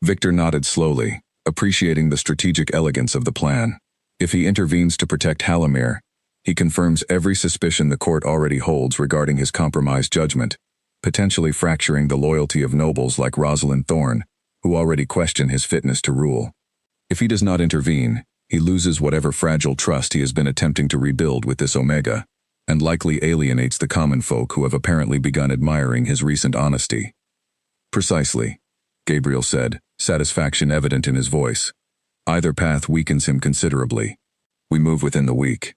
Victor nodded slowly, appreciating the strategic elegance of the plan. If he intervenes to protect Halomir, he confirms every suspicion the court already holds regarding his compromised judgment, potentially fracturing the loyalty of nobles like Rosalind Thorne, who already question his fitness to rule. If he does not intervene, he loses whatever fragile trust he has been attempting to rebuild with this Omega, and likely alienates the common folk who have apparently begun admiring his recent honesty. Precisely, Gabriel said, satisfaction evident in his voice. Either path weakens him considerably. We move within the week.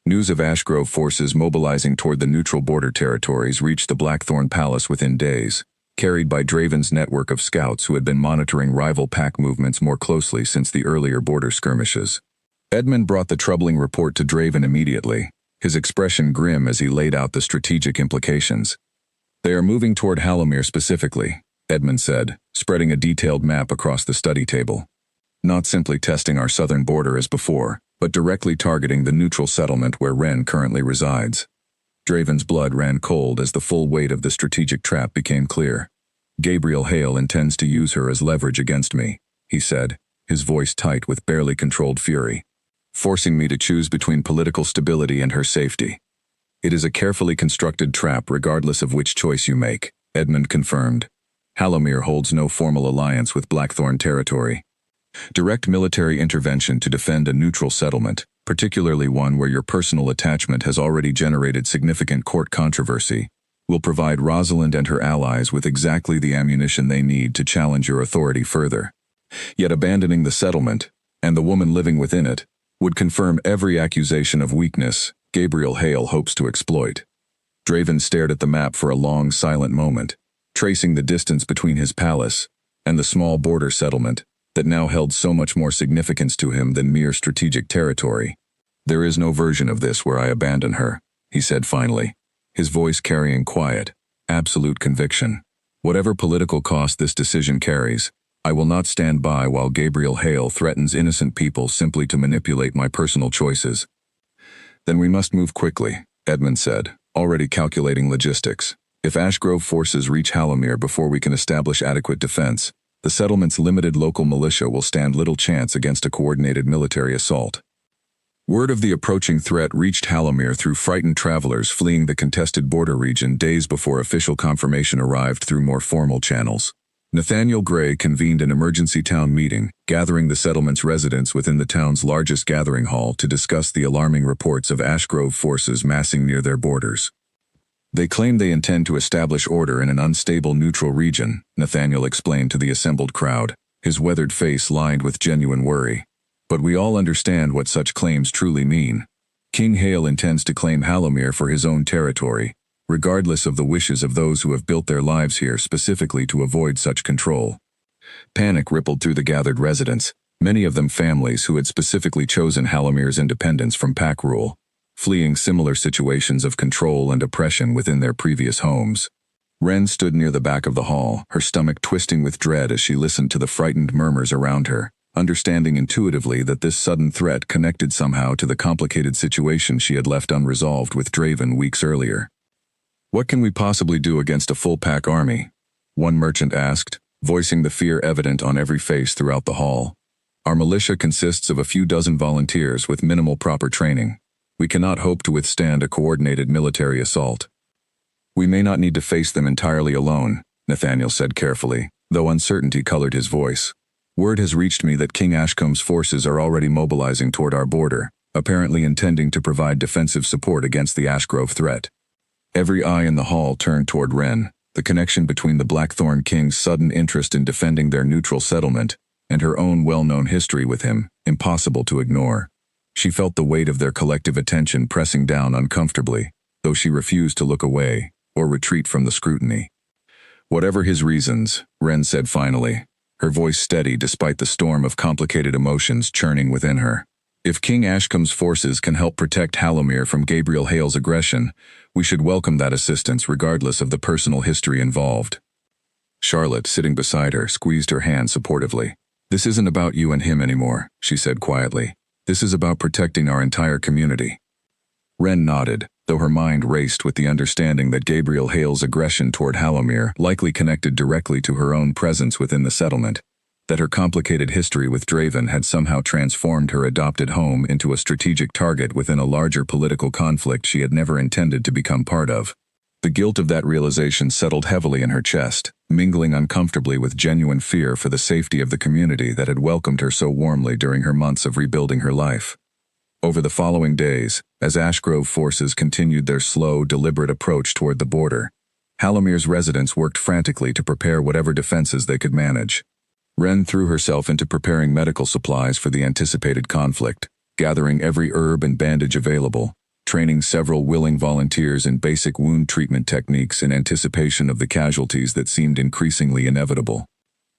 News of Ashgrove forces mobilizing toward the neutral border territories reached the Blackthorn Palace within days, carried by Draven's network of scouts who had been monitoring rival pack movements more closely since the earlier border skirmishes. Edmund brought the troubling report to Draven immediately, his expression grim as he laid out the strategic implications. "They are moving toward Halomir specifically," Edmund said, spreading a detailed map across the study table. "Not simply testing our southern border as before, but directly targeting the neutral settlement where Ren currently resides." Draven's blood ran cold as the full weight of the strategic trap became clear. "Gabriel Hale intends to use her as leverage against me," he said, his voice tight with barely controlled fury, "forcing me to choose between political stability and her safety. It is a carefully constructed trap regardless of which choice you make," Edmund confirmed. "Halomir holds no formal alliance with Blackthorn territory. Direct military intervention to defend a neutral settlement, particularly one where your personal attachment has already generated significant court controversy, will provide Rosalind and her allies with exactly the ammunition they need to challenge your authority further. Yet abandoning the settlement, and the woman living within it, would confirm every accusation of weakness Gabriel Hale hopes to exploit." Draven stared at the map for a long, silent moment, tracing the distance between his palace and the small border settlement that now held so much more significance to him than mere strategic territory. "There is no version of this where I abandon her," he said finally, his voice carrying quiet, absolute conviction. "Whatever political cost this decision carries, I will not stand by while Gabriel Hale threatens innocent people simply to manipulate my personal choices." "Then we must move quickly," Edmund said, already calculating logistics. "If Ashgrove forces reach Halomir before we can establish adequate defense, the settlement's limited local militia will stand little chance against a coordinated military assault." Word of the approaching threat reached Halomir through frightened travelers fleeing the contested border region days before official confirmation arrived through more formal channels. Nathaniel Gray convened an emergency town meeting, gathering the settlement's residents within the town's largest gathering hall to discuss the alarming reports of Ashgrove forces massing near their borders. "They claim they intend to establish order in an unstable neutral region," Nathaniel explained to the assembled crowd, his weathered face lined with genuine worry. "But we all understand what such claims truly mean. King Hale intends to claim Halomir for his own territory, regardless of the wishes of those who have built their lives here specifically to avoid such control." Panic rippled through the gathered residents, many of them families who had specifically chosen Halomir's independence from pack rule, fleeing similar situations of control and oppression within their previous homes. Ren stood near the back of the hall, her stomach twisting with dread as she listened to the frightened murmurs around her, understanding intuitively that this sudden threat connected somehow to the complicated situation she had left unresolved with Draven weeks earlier. "What can we possibly do against a full-pack army?" one merchant asked, voicing the fear evident on every face throughout the hall. "Our militia consists of a few dozen volunteers with minimal proper training. We cannot hope to withstand a coordinated military assault." "We may not need to face them entirely alone," Nathaniel said carefully, though uncertainty colored his voice. "Word has reached me that King Ashcomb's forces are already mobilizing toward our border, apparently intending to provide defensive support against the Ashgrove threat." Every eye in the hall turned toward Ren, the connection between the Blackthorn King's sudden interest in defending their neutral settlement and her own well-known history with him, impossible to ignore. She felt the weight of their collective attention pressing down uncomfortably, though she refused to look away or retreat from the scrutiny. "Whatever his reasons," Ren said finally, her voice steady despite the storm of complicated emotions churning within her. "If King Ashcomb's forces can help protect Halomir from Gabriel Hale's aggression, we should welcome that assistance regardless of the personal history involved." Charlotte, sitting beside her, squeezed her hand supportively. "This isn't about you and him anymore," she said quietly. "This is about protecting our entire community." Ren nodded, though her mind raced with the understanding that Gabriel Hale's aggression toward Halomir likely connected directly to her own presence within the settlement, that her complicated history with Draven had somehow transformed her adopted home into a strategic target within a larger political conflict she had never intended to become part of. The guilt of that realization settled heavily in her chest, mingling uncomfortably with genuine fear for the safety of the community that had welcomed her so warmly during her months of rebuilding her life. Over the following days, as Ashgrove forces continued their slow, deliberate approach toward the border, Halomir's residents worked frantically to prepare whatever defenses they could manage. Ren threw herself into preparing medical supplies for the anticipated conflict, gathering every herb and bandage available, training several willing volunteers in basic wound treatment techniques in anticipation of the casualties that seemed increasingly inevitable.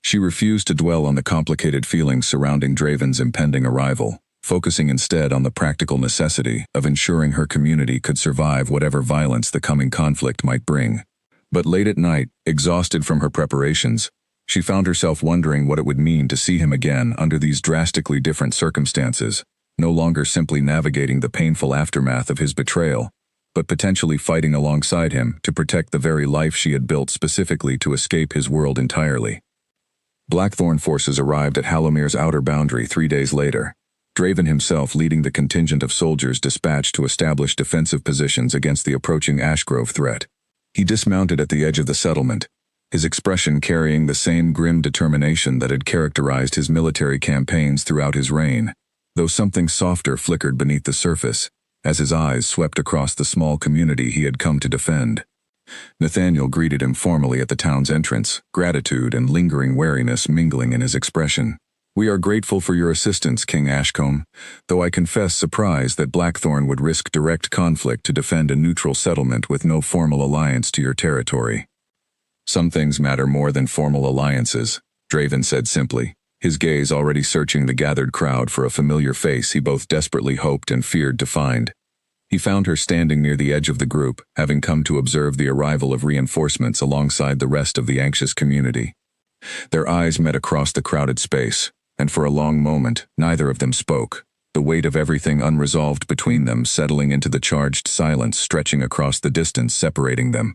She refused to dwell on the complicated feelings surrounding Draven's impending arrival, focusing instead on the practical necessity of ensuring her community could survive whatever violence the coming conflict might bring. But late at night, exhausted from her preparations, she found herself wondering what it would mean to see him again under these drastically different circumstances, no longer simply navigating the painful aftermath of his betrayal, but potentially fighting alongside him to protect the very life she had built specifically to escape his world entirely. Blackthorn forces arrived at Halomir's outer boundary 3 days later, Draven himself leading the contingent of soldiers dispatched to establish defensive positions against the approaching Ashgrove threat. He dismounted at the edge of the settlement, his expression carrying the same grim determination that had characterized his military campaigns throughout his reign, though something softer flickered beneath the surface, as his eyes swept across the small community he had come to defend. Nathaniel greeted him formally at the town's entrance, gratitude and lingering wariness mingling in his expression. "We are grateful for your assistance, King Ashcombe, though I confess surprised that Blackthorn would risk direct conflict to defend a neutral settlement with no formal alliance to your territory." "Some things matter more than formal alliances," Draven said simply, his gaze already searching the gathered crowd for a familiar face he both desperately hoped and feared to find. He found her standing near the edge of the group, having come to observe the arrival of reinforcements alongside the rest of the anxious community. Their eyes met across the crowded space, and for a long moment, neither of them spoke, the weight of everything unresolved between them settling into the charged silence stretching across the distance separating them.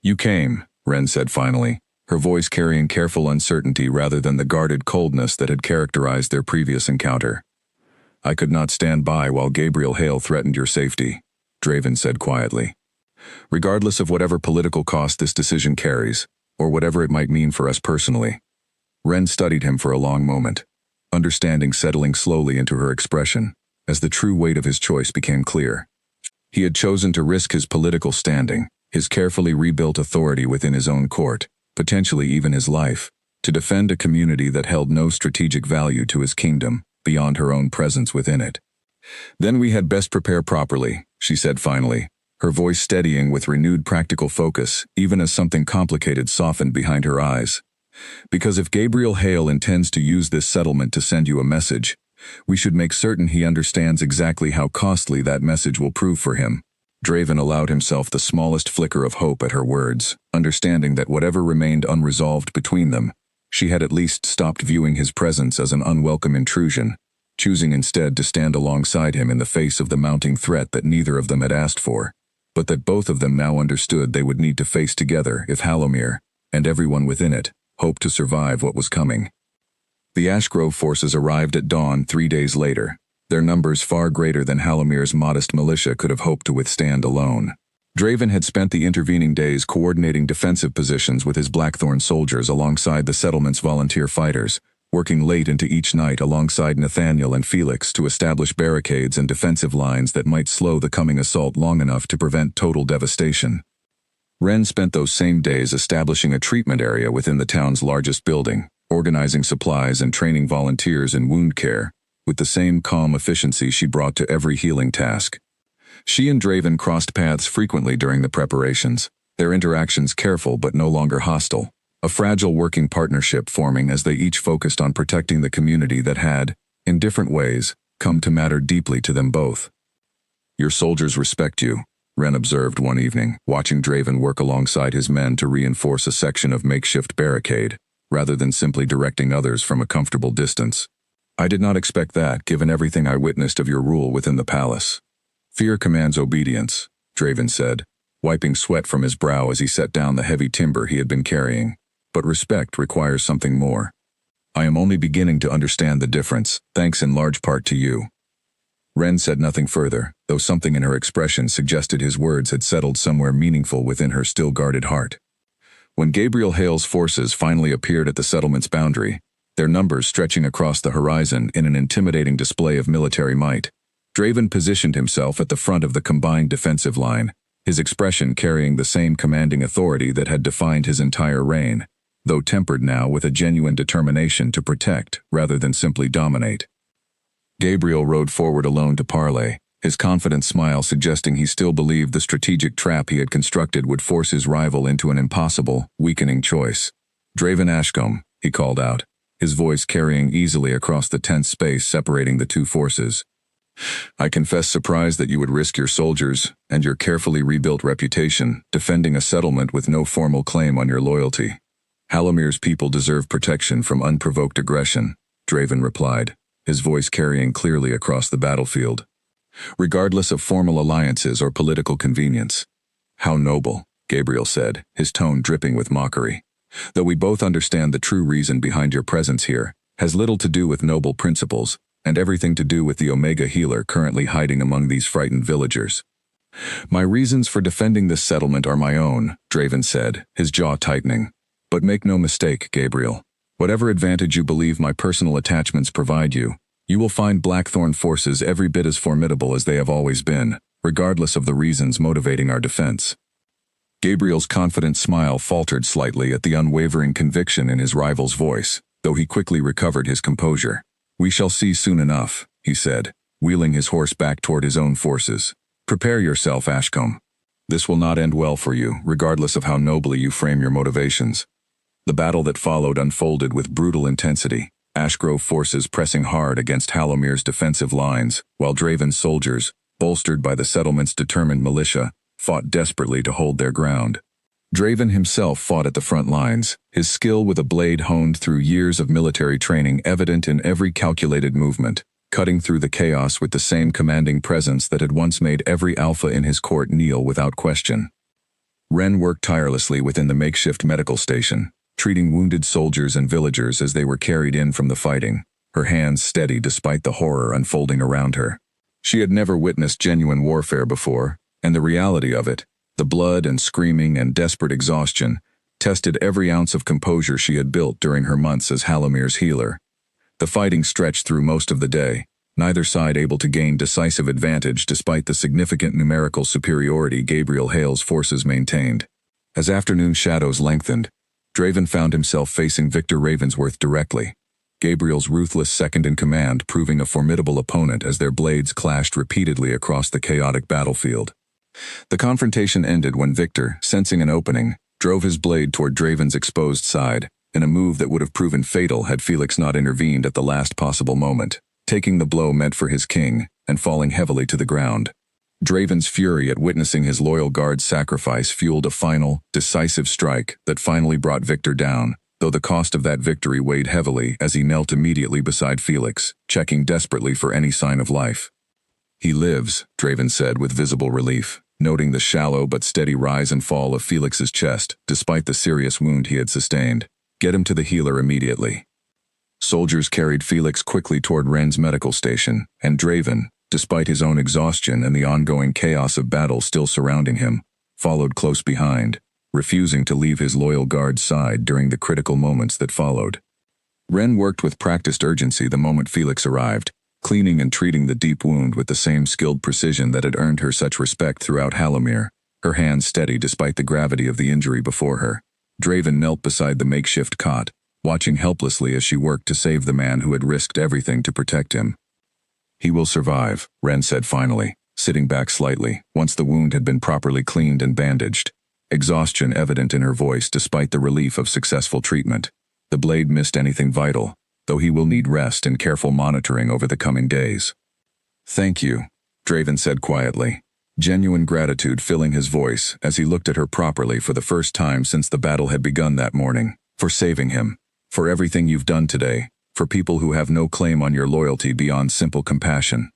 "You came," Ren said finally, her voice carrying careful uncertainty rather than the guarded coldness that had characterized their previous encounter. "I could not stand by while Gabriel Hale threatened your safety," Draven said quietly. "Regardless of whatever political cost this decision carries, or whatever it might mean for us personally." Ren studied him for a long moment, understanding settling slowly into her expression, as the true weight of his choice became clear. He had chosen to risk his political standing, his carefully rebuilt authority within his own court, potentially even his life, to defend a community that held no strategic value to his kingdom, beyond her own presence within it. "Then we had best prepare properly," she said finally, her voice steadying with renewed practical focus, even as something complicated softened behind her eyes. "Because if Gabriel Hale intends to use this settlement to send you a message, we should make certain he understands exactly how costly that message will prove for him." Draven allowed himself the smallest flicker of hope at her words, understanding that whatever remained unresolved between them, she had at least stopped viewing his presence as an unwelcome intrusion, choosing instead to stand alongside him in the face of the mounting threat that neither of them had asked for, but that both of them now understood they would need to face together if Halomir, and everyone within it, hoped to survive what was coming. The Ashgrove forces arrived at dawn 3 days later, their numbers far greater than Halomir's modest militia could have hoped to withstand alone. Draven had spent the intervening days coordinating defensive positions with his Blackthorn soldiers alongside the settlement's volunteer fighters, working late into each night alongside Nathaniel and Felix to establish barricades and defensive lines that might slow the coming assault long enough to prevent total devastation. Ren spent those same days establishing a treatment area within the town's largest building, organizing supplies and training volunteers in wound care, with the same calm efficiency she brought to every healing task. She and Draven crossed paths frequently during the preparations, their interactions careful but no longer hostile, a fragile working partnership forming as they each focused on protecting the community that had, in different ways, come to matter deeply to them both. "Your soldiers respect you," Ren observed one evening, watching Draven work alongside his men to reinforce a section of makeshift barricade, rather than simply directing others from a comfortable distance. "I did not expect that, given everything I witnessed of your rule within the palace." "Fear commands obedience," Draven said, wiping sweat from his brow as he set down the heavy timber he had been carrying. "But respect requires something more. I am only beginning to understand the difference, thanks in large part to you." Ren said nothing further, though something in her expression suggested his words had settled somewhere meaningful within her still guarded heart. When Gabriel Hale's forces finally appeared at the settlement's boundary, their numbers stretching across the horizon in an intimidating display of military might, Draven positioned himself at the front of the combined defensive line, his expression carrying the same commanding authority that had defined his entire reign, though tempered now with a genuine determination to protect rather than simply dominate. Gabriel rode forward alone to parley, his confident smile suggesting he still believed the strategic trap he had constructed would force his rival into an impossible, weakening choice. "Draven Ashcombe," he called out, his voice carrying easily across the tense space separating the two forces. "I confess surprise that you would risk your soldiers and your carefully rebuilt reputation defending a settlement with no formal claim on your loyalty. Halamir's people deserve protection from unprovoked aggression," Draven replied, his voice carrying clearly across the battlefield. "Regardless of formal alliances or political convenience." "How noble," Gabriel said, his tone dripping with mockery. "Though we both understand the true reason behind your presence here has little to do with noble principles, and everything to do with the Omega healer currently hiding among these frightened villagers." "My reasons for defending this settlement are my own," Draven said, his jaw tightening. "But make no mistake, Gabriel. Whatever advantage you believe my personal attachments provide you, you will find Blackthorn forces every bit as formidable as they have always been, regardless of the reasons motivating our defense." Gabriel's confident smile faltered slightly at the unwavering conviction in his rival's voice, though he quickly recovered his composure. "We shall see soon enough," he said, wheeling his horse back toward his own forces. "Prepare yourself, Ashcombe. This will not end well for you, regardless of how nobly you frame your motivations." The battle that followed unfolded with brutal intensity, Ashgrove forces pressing hard against Halamir's defensive lines, while Draven's soldiers, bolstered by the settlement's determined militia, fought desperately to hold their ground. Draven himself fought at the front lines, his skill with a blade honed through years of military training evident in every calculated movement, cutting through the chaos with the same commanding presence that had once made every alpha in his court kneel without question. Ren worked tirelessly within the makeshift medical station, treating wounded soldiers and villagers as they were carried in from the fighting, her hands steady despite the horror unfolding around her. She had never witnessed genuine warfare before, and the reality of it, the blood and screaming and desperate exhaustion, tested every ounce of composure she had built during her months as Halamir's healer. The fighting stretched through most of the day, neither side able to gain decisive advantage despite the significant numerical superiority Gabriel Hale's forces maintained. As afternoon shadows lengthened, Draven found himself facing Victor Ravensworth directly, Gabriel's ruthless second-in-command proving a formidable opponent as their blades clashed repeatedly across the chaotic battlefield. The confrontation ended when Victor, sensing an opening, drove his blade toward Draven's exposed side, in a move that would have proven fatal had Felix not intervened at the last possible moment, taking the blow meant for his king and falling heavily to the ground. Draven's fury at witnessing his loyal guard's sacrifice fueled a final, decisive strike that finally brought Victor down, though the cost of that victory weighed heavily as he knelt immediately beside Felix, checking desperately for any sign of life. "He lives," Draven said with visible relief, noting the shallow but steady rise and fall of Felix's chest despite the serious wound he had sustained. "Get him to the healer immediately." Soldiers carried Felix quickly toward Ren's medical station, and Draven, despite his own exhaustion and the ongoing chaos of battle still surrounding him, followed close behind, refusing to leave his loyal guard's side during the critical moments that followed. Ren worked with practiced urgency the moment Felix arrived, cleaning and treating the deep wound with the same skilled precision that had earned her such respect throughout Halamir, her hands steady despite the gravity of the injury before her. Draven knelt beside the makeshift cot, watching helplessly as she worked to save the man who had risked everything to protect him. "He will survive," Ren said finally, sitting back slightly, once the wound had been properly cleaned and bandaged, exhaustion evident in her voice despite the relief of successful treatment. The blade missed anything vital, though he will need rest and careful monitoring over the coming days. "Thank you," Draven said quietly, genuine gratitude filling his voice as he looked at her properly for the first time since the battle had begun that morning, "for saving him, for everything you've done today, for people who have no claim on your loyalty beyond simple compassion."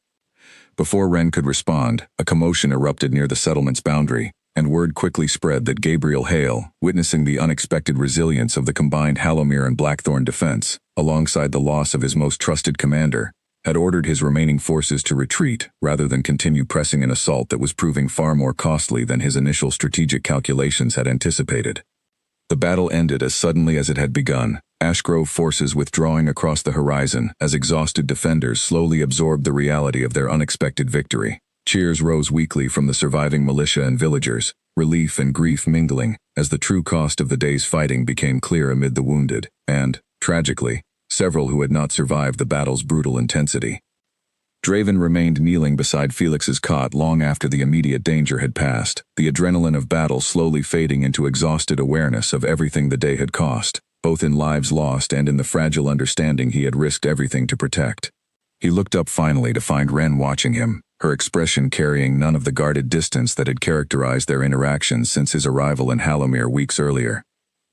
Before Ren could respond, a commotion erupted near the settlement's boundary, and word quickly spread that Gabriel Hale, witnessing the unexpected resilience of the combined Halamir and Blackthorn defense, alongside the loss of his most trusted commander, had ordered his remaining forces to retreat rather than continue pressing an assault that was proving far more costly than his initial strategic calculations had anticipated. The battle ended as suddenly as it had begun, Ashgrove forces withdrawing across the horizon as exhausted defenders slowly absorbed the reality of their unexpected victory. Cheers rose weakly from the surviving militia and villagers, relief and grief mingling as the true cost of the day's fighting became clear amid the wounded, and, tragically, several who had not survived the battle's brutal intensity. Draven remained kneeling beside Felix's cot long after the immediate danger had passed, the adrenaline of battle slowly fading into exhausted awareness of everything the day had cost, both in lives lost and in the fragile understanding he had risked everything to protect. He looked up finally to find Ren watching him, her expression carrying none of the guarded distance that had characterized their interactions since his arrival in Halomir weeks earlier.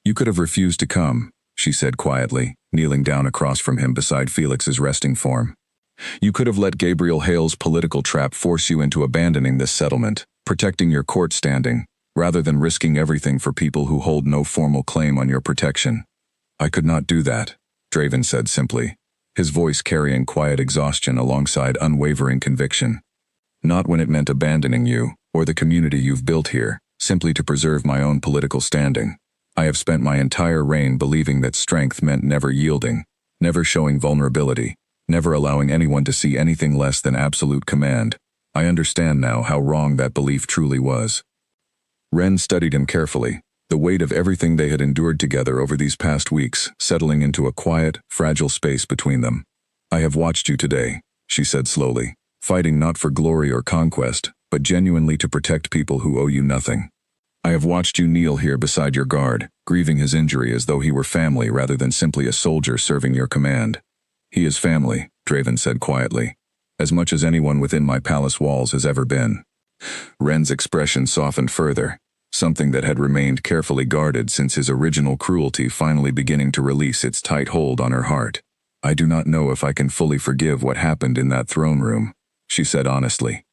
"You could have refused to come," she said quietly, kneeling down across from him beside Felix's resting form. "You could have let Gabriel Hale's political trap force you into abandoning this settlement, protecting your court standing, rather than risking everything for people who hold no formal claim on your protection." "I could not do that," Draven said simply, his voice carrying quiet exhaustion alongside unwavering conviction. "Not when it meant abandoning you, or the community you've built here, simply to preserve my own political standing. I have spent my entire reign believing that strength meant never yielding, never showing vulnerability, never allowing anyone to see anything less than absolute command. I understand now how wrong that belief truly was." Ren studied him carefully, the weight of everything they had endured together over these past weeks settling into a quiet, fragile space between them. "I have watched you today," she said slowly, "fighting not for glory or conquest, but genuinely to protect people who owe you nothing. I have watched you kneel here beside your guard, grieving his injury as though he were family rather than simply a soldier serving your command." "He is family," Draven said quietly, "as much as anyone within my palace walls has ever been." Ren's expression softened further, something that had remained carefully guarded since his original cruelty finally beginning to release its tight hold on her heart. "I do not know if I can fully forgive what happened in that throne room," she said honestly.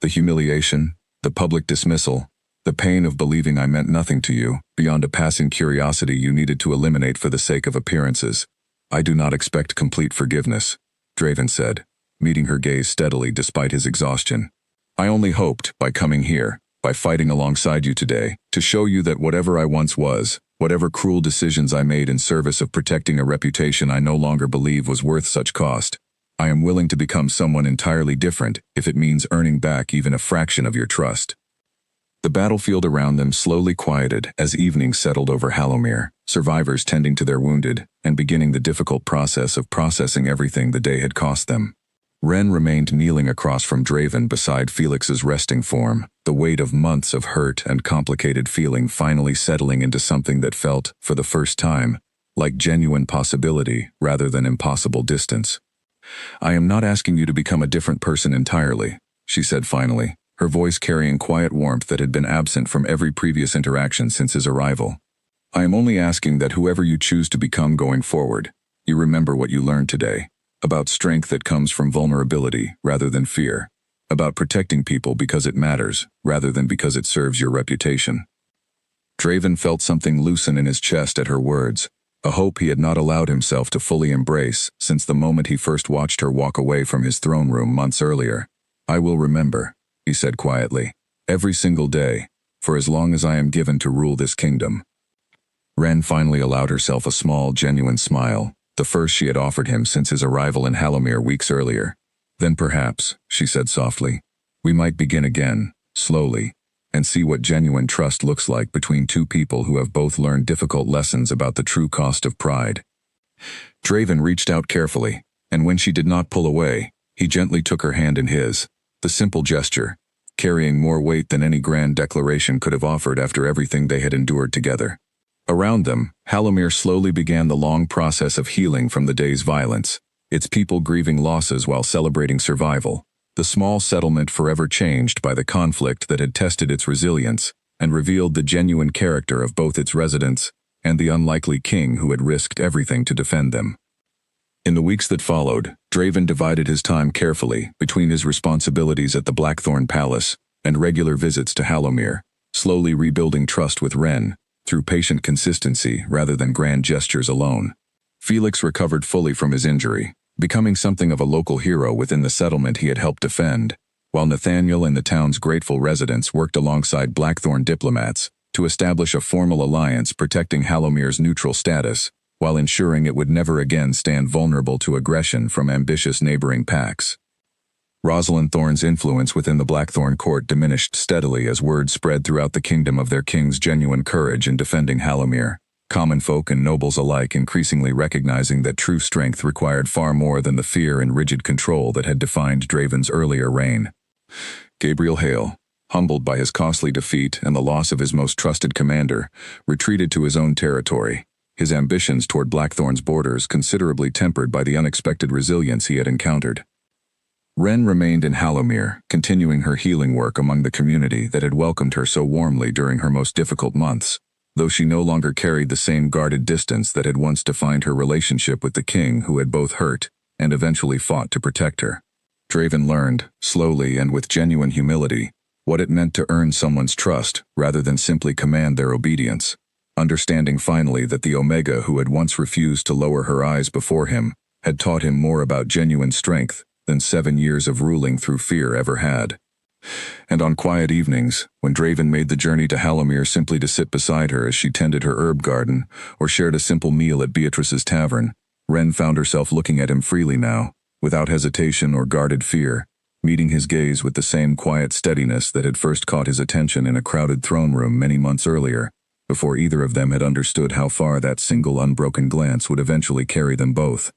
"The humiliation, the public dismissal, the pain of believing I meant nothing to you, beyond a passing curiosity you needed to eliminate for the sake of appearances. I do not expect complete forgiveness," Draven said, meeting her gaze steadily despite his exhaustion. "I only hoped, by coming here, by fighting alongside you today, to show you that whatever I once was, whatever cruel decisions I made in service of protecting a reputation I no longer believe was worth such cost, I am willing to become someone entirely different if it means earning back even a fraction of your trust." The battlefield around them slowly quieted as evening settled over Halomir, survivors tending to their wounded and beginning the difficult process of processing everything the day had cost them. Ren remained kneeling across from Draven beside Felix's resting form, the weight of months of hurt and complicated feeling finally settling into something that felt, for the first time, like genuine possibility rather than impossible distance. "I am not asking you to become a different person entirely," she said finally, her voice carrying quiet warmth that had been absent from every previous interaction since his arrival. "I am only asking that whoever you choose to become going forward, you remember what you learned today, about strength that comes from vulnerability rather than fear, about protecting people because it matters rather than because it serves your reputation." Draven felt something loosen in his chest at her words, a hope he had not allowed himself to fully embrace since the moment he first watched her walk away from his throne room months earlier. "I will remember," he said quietly, "every single day, for as long as I am given to rule this kingdom." Ren finally allowed herself a small, genuine smile, the first she had offered him since his arrival in Halomir weeks earlier. "Then perhaps," she said softly, "we might begin again, slowly, and see what genuine trust looks like between two people who have both learned difficult lessons about the true cost of pride." Draven reached out carefully, and when she did not pull away, he gently took her hand in his, the simple gesture, carrying more weight than any grand declaration could have offered after everything they had endured together. Around them, Halomir slowly began the long process of healing from the day's violence, its people grieving losses while celebrating survival, the small settlement forever changed by the conflict that had tested its resilience and revealed the genuine character of both its residents and the unlikely king who had risked everything to defend them. In the weeks that followed, Draven divided his time carefully between his responsibilities at the Blackthorn Palace and regular visits to Halomir, slowly rebuilding trust with Ren, through patient consistency rather than grand gestures alone. Felix recovered fully from his injury, becoming something of a local hero within the settlement he had helped defend, while Nathaniel and the town's grateful residents worked alongside Blackthorn diplomats to establish a formal alliance protecting Halomir's neutral status, while ensuring it would never again stand vulnerable to aggression from ambitious neighboring pacts. Rosalind Thorne's influence within the Blackthorn court diminished steadily as word spread throughout the kingdom of their king's genuine courage in defending Halomir, common folk and nobles alike increasingly recognizing that true strength required far more than the fear and rigid control that had defined Draven's earlier reign. Gabriel Hale, humbled by his costly defeat and the loss of his most trusted commander, retreated to his own territory, his ambitions toward Blackthorn's borders considerably tempered by the unexpected resilience he had encountered. Wren remained in Hallowmere, continuing her healing work among the community that had welcomed her so warmly during her most difficult months, though she no longer carried the same guarded distance that had once defined her relationship with the king who had both hurt and eventually fought to protect her. Draven learned, slowly and with genuine humility, what it meant to earn someone's trust rather than simply command their obedience, understanding finally that the Omega who had once refused to lower her eyes before him had taught him more about genuine strength than 7 years of ruling through fear ever had. And on quiet evenings, when Draven made the journey to Hallowmere simply to sit beside her as she tended her herb garden or shared a simple meal at Beatrice's tavern, Wren found herself looking at him freely now, without hesitation or guarded fear, meeting his gaze with the same quiet steadiness that had first caught his attention in a crowded throne room many months earlier, before either of them had understood how far that single unbroken glance would eventually carry them both.